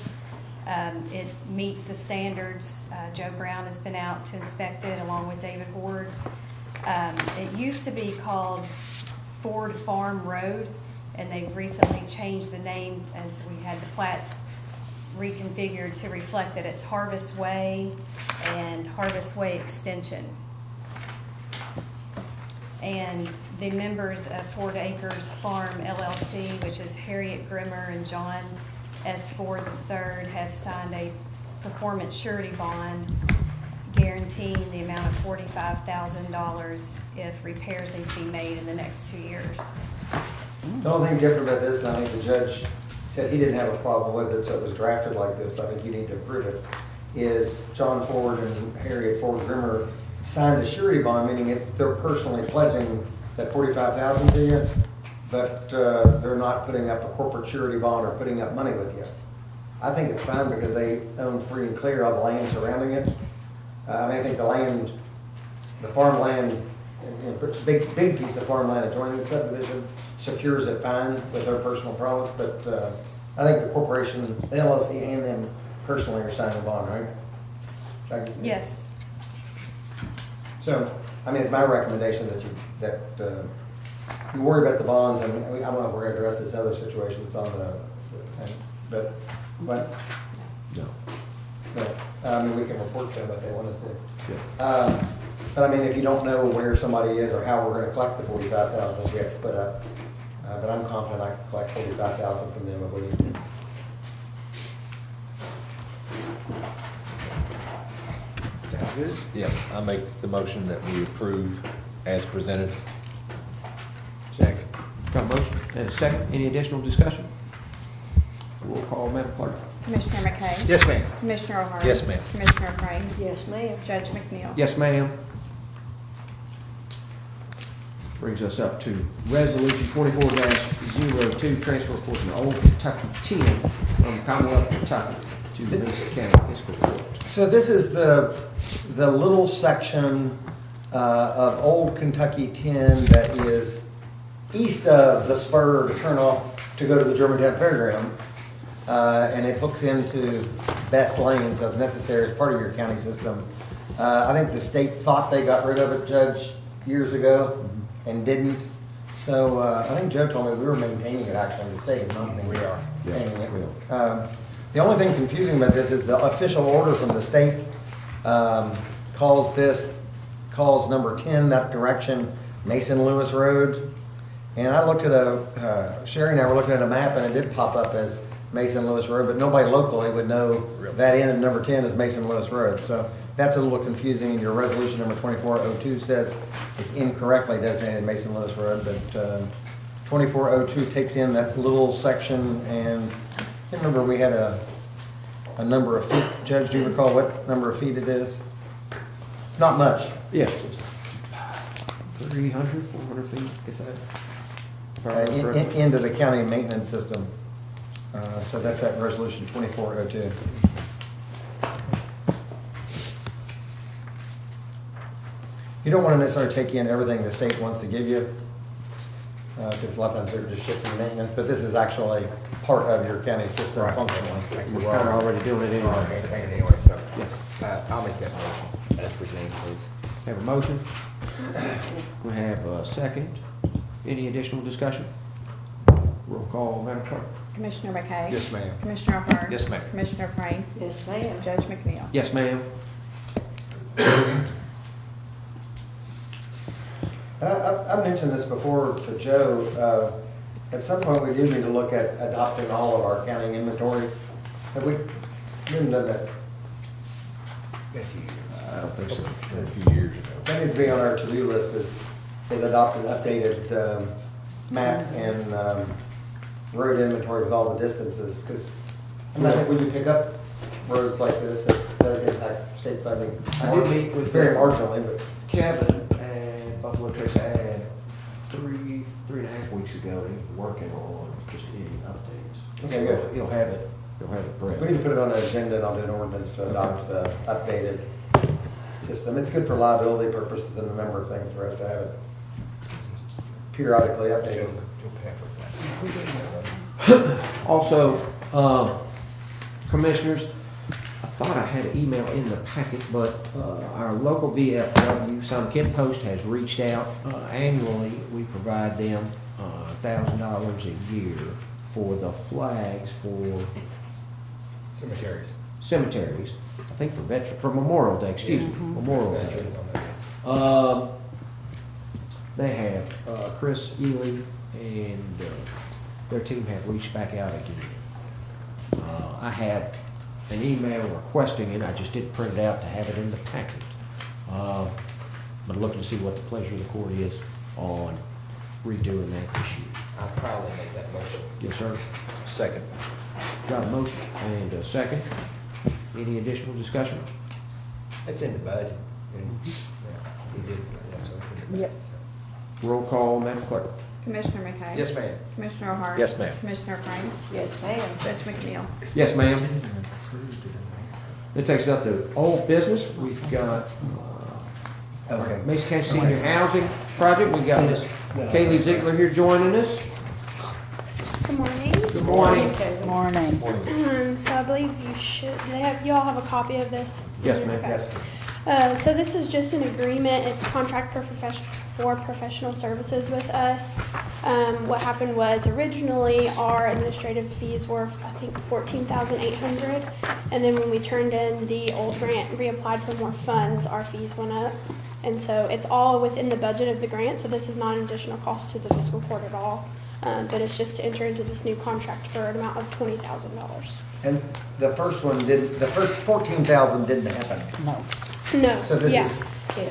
It meets the standards. Joe Brown has been out to inspect it along with David Horde. It used to be called Ford Farm Road, and they've recently changed the name, and so we had the plats reconfigured to reflect that it's Harvest Way and Harvest Way Extension. And the members of Ford Acres Farm LLC, which is Harriet Grimmer and John S. Ford III, have signed a performance surety bond guaranteeing the amount of $45,000 if repairs need to be made in the next 2 years. The only thing different about this, and I think the judge said he didn't have a problem with it, so it was drafted like this, but I think you need to approve it, is John Ford and Harriet Ford Grimmer signed a surety bond, meaning they're personally pledging that $45,000 to you, but they're not putting up a corporate surety bond or putting up money with you. I think it's fine because they own free and clear of the land surrounding it. I think the farmland, big piece of farmland adjoining the subdivision secures it fine with their personal promise, but I think the corporation, the LLC, and them personally are signing a bond, right? Yes. So, it's my recommendation that you worry about the bonds, and I don't know if we're gonna address this other situation that's on but No. we can report to them if they want us to. But if you don't know where somebody is or how we're gonna collect the $45,000 we have to put up, but I'm confident I can collect $45,000 from them if we need to. Good? Yeah, I make the motion that we approve as presented. Second. Got a motion and a second. Any additional discussion? Roll call, Madam Clerk. Commissioner McKay? Yes, ma'am. Commissioner O'Hara? Yes, ma'am. Commissioner Frame? Yes, ma'am. Judge McNeil? Yes, ma'am. Brings us up to Resolution 24-02, transfer of portion of Old Kentucky 10 from the Commonwealth of Kentucky to the Mason County Fiscal Court. So this is the little section of Old Kentucky 10 that is east of the spur to turn off to go to the Germantown Fairground. And it hooks into Best Lane, so it's necessary as part of your county system. I think the state thought they got rid of it, Judge, years ago, and didn't. So I think Joe told me we were maintaining it, actually, the state is not maintaining it. Yeah, Maintaining we it. are. The only thing confusing about this is the official order from the state calls number 10, that direction, Mason Lewis Road. And I looked at Sherry and I were looking at a map, and it did pop up as Mason Lewis Road, but nobody locally would know that end of number 10 is Mason Lewis Road. So that's a little confusing, and your resolution number 2402 says it's incorrectly designated Mason Lewis Road, but 2402 takes in that little section, and I remember we had a number of feet. Judge, do you recall what number of feet it is? It's not much. Yes, it's 300, 400 feet, if that. if I remember correctly. Into the county maintenance system. So that's that resolution 2402. You don't want to necessarily take in everything the state wants to give you, because a lot of times they're just shifting maintenance, but this is actually part of your county system functionally. We're kind of already doing it anyway. Maintain it anyway, so. Yeah. I'll make that motion. As presented, please. Have a motion? We have a second. Any additional discussion? Roll call, Madam Clerk. Commissioner McKay? Yes, ma'am. Commissioner Hart? Yes, ma'am. Commissioner Frame? Yes, ma'am. Judge McNeil? Yes, ma'am. I mentioned this before to Joe. At some point, we do need to look at adopting all of our county inventory. Have we done that? I don't think so. A few years ago. That needs to be on our to-do list, is adopt an updated map and road inventory with all the distances, because I think when you pick up roads like this, it does impact state funding. I did meet with Very marginally, but. Kevin and Buffalo Trace had 3.5 weeks ago, and he's working on just any updates. Okay, good. He'll have it prepped. We need to put it on an agenda, and I'll do an ordinance to adopt the updated system. It's good for liability purposes and a number of things for us to have it periodically updated. Also, commissioners, I thought I had an email in the packet, but our local VFW, Sun Kent Post, has reached out. Annually, we provide them $1,000 a year for the flags for cemeteries. I think for Memorial Day, excuse me, Memorial Day. They have, Chris Ely and their team have reached back out again. I have an email requesting it, I just didn't print it out to have it in the packet. But looking to see what the pleasure of the court is on redoing that this year. I'll probably make that motion. Yes, sir. Second. Got a motion and a second. Any additional discussion? It's in the budget. And, yeah, we did, yeah, so it's in the budget. Yep. Roll call, Madam Clerk. Commissioner McKay? Yes, ma'am. Commissioner Hart? Yes, ma'am. Commissioner Frame? Yes, ma'am. Judge McNeil? Yes, ma'am. That takes us up to old business. We've got Mason County Senior Housing Project. We've got Miss Kaylee Ziegler here joining us. Good morning. Good morning. Good morning. So I believe you should, you all have a copy of this? Yes, ma'am. Okay. Yes. So this is just an agreement, it's contract for professional services with us. What happened was originally our administrative fees were, I think, $14,800. And then when we turned in the old grant, reapplied for more funds, our fees went up. And so it's all within the budget of the grant, so this is not an additional cost to the fiscal court at all. But it's just to enter into this new contract for an amount of $20,000. And the first one didn't, the first 14,000 didn't happen. No. No, So this yeah. is,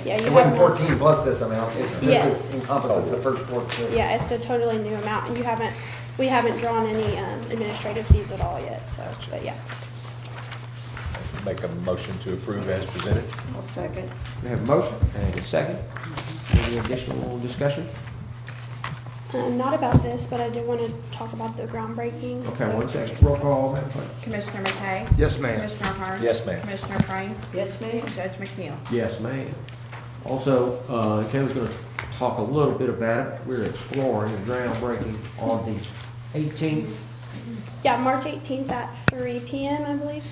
Yeah, you it wasn't have 14 plus this amount, it's, Yes. this is encompasses the first 14. Yeah, it's a totally new amount, and we haven't drawn any administrative fees at all yet, so, but yeah. Make a motion to approve as presented. I'll second. We have a motion and a second. Any additional discussion? Not about this, but I do want to talk about the groundbreaking. Okay, so- 1 second. Roll call, Madam Clerk. Commissioner McKay? Yes, ma'am. Commissioner Hart? Yes, ma'am. Commissioner Frame? Yes, ma'am. Judge McNeil? Yes, ma'am. Also, Kayla's gonna talk a little bit about it. We're exploring and groundbreaking on the 18th. Yeah, March 18th at 3 p.m., I believe.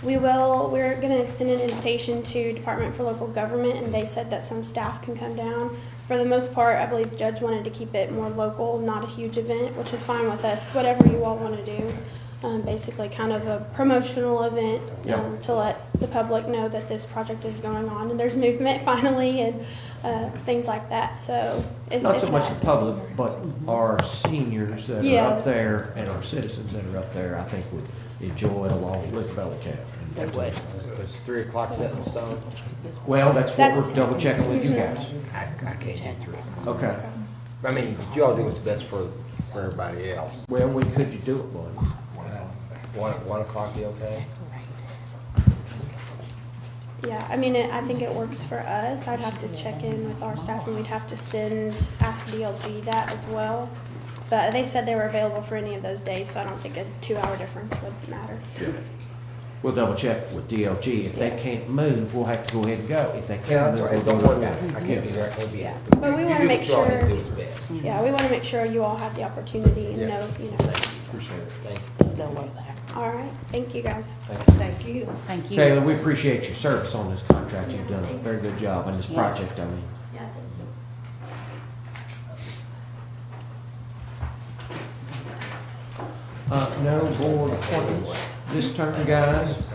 We're gonna send an invitation to Department for Local Government, and they said that some staff can come down. For the most part, I believe the judge wanted to keep it more local, not a huge event, which is fine with us, whatever you all wanna do. Basically kind of a promotional event, Yep. to let the public know that this project is going on, and there's movement finally, and, things like that, so. Not so if much that- the public, but our seniors that are Yeah. up there and our citizens that are up there, I think would enjoy it along with Bella Cat. They would. It's 3 o'clock set in stone. Well, that's what That's- we're double checking with you guys. I can't do 3 o'clock. Okay. I mean, but you all do what's best for everybody else. Well, when could you do it, buddy? 1 o'clock, you okay? Yeah, I mean, I think it works for us. I'd have to check in with our staff, and we'd have to ask DLG that as well. But they said they were available for any of those days, so I don't think a 2-hour difference would matter. We'll double check with DLG. If they can't move, we'll have to go ahead and go. If they Yeah, can that's move, right. we'll Don't go worry back. about it. I can't be there, I can't be there. But we You wanna do make what you all need to sure- do what's best. Yeah, we want to make sure you all have the opportunity and Yeah. know, Appreciate it. Thank you. All right, thank you guys. Thank you. Thank you. Kayla, we appreciate your service on this contract. You've done a very good job on this Yes. project, I mean. Yeah, thank you. No board appointments this term, guys.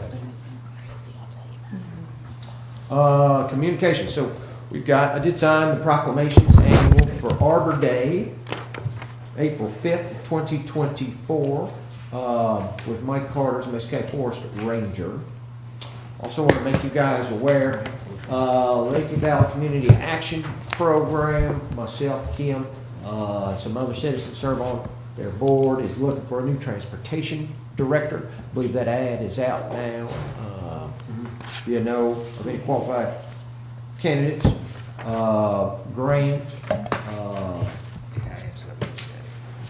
Communication, so I did sign the proclamations annual for Arbor Day, April 5th, 2024, with Mike Carter as Mesquite Forest Ranger. Also want to make you guys aware, Lake Valley Community Action Program, myself, Kim, some other citizens serve on their board, is looking for a new transportation director. I believe that ad is out now. If you know of any qualified candidates, Grant,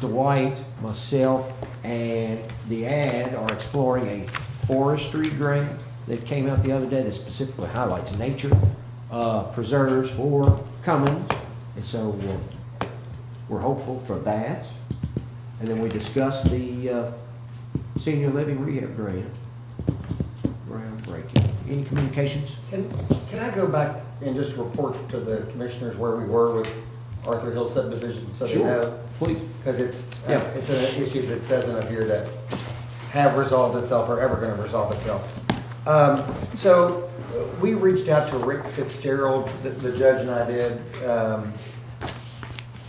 Dwight, myself, and the ad are exploring a forestry grant that came out the other day that specifically highlights nature preserves for Cummins. And so we're hopeful for that. And then we discussed the senior living rehab grant. Groundbreaking. Any communications? Can I go back and just report to the commissioners where we were with Arthur Hill subdivision? So they Sure. know? Please. Because it's Yeah. it's an issue that doesn't appear to have resolved itself or ever going to resolve itself. So we reached out to Rick Fitzgerald, the judge and I did,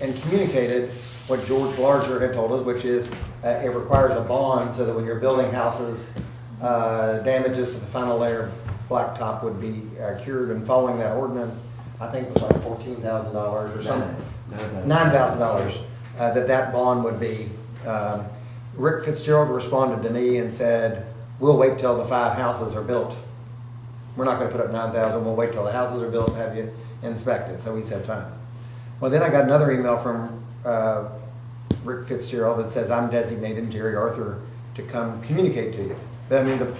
and communicated what George Larger had told us, which is it requires a bond so that when you're building houses, damages to the final layer of blacktop would be cured. And following that ordinance, I think it was like $14,000 or something. $9,000 that bond would be. Rick Fitzgerald responded to me and said, "We'll wait till the 5 houses are built. We're not going to put up 9,000. We'll wait till the houses are built and have you inspected." So we said, "Fine." Well, then I got another email from Rick Fitzgerald that says, "I'm designating Jerry Arthur to come communicate to you." But I mean,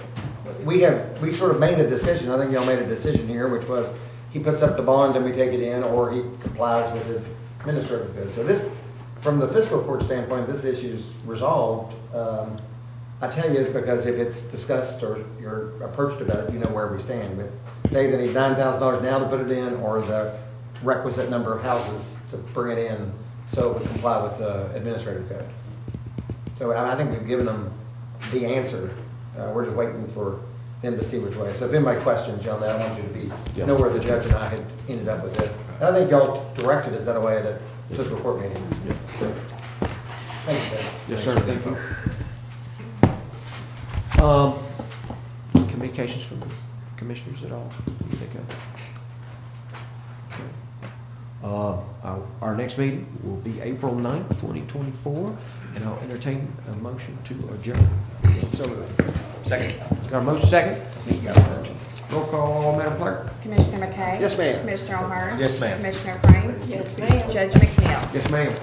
we sort of made a decision. I think y'all made a decision here, which was he puts up the bond and we take it in, or he complies with the administrative code. So this, from the fiscal court standpoint, this issue's resolved. I tell you because if it's discussed or you're approached about it, you know where we stand. But they either need $9,000 now to put it in, or the requisite number of houses to bring it in so it would comply with the administrative code. So I think we've given them the answer. We're just waiting for them to see which way. So if anybody questions you on that, I want you to know where the judge and I had ended up with this. And I think y'all directed us that way at a fiscal court meeting. Thank you, Judge. Yes, sir, thank you. Communications from the commissioners at all, you think of? Our next meeting will be April 9th, 2024, and I'll entertain a motion to adjourn. So, Second. got a motion second? Roll call, Madam Clerk. Commissioner McKay? Yes, ma'am. Commissioner O'Hara? Yes, ma'am. Commissioner Frame? Yes, ma'am. Judge McNeil? Yes, ma'am.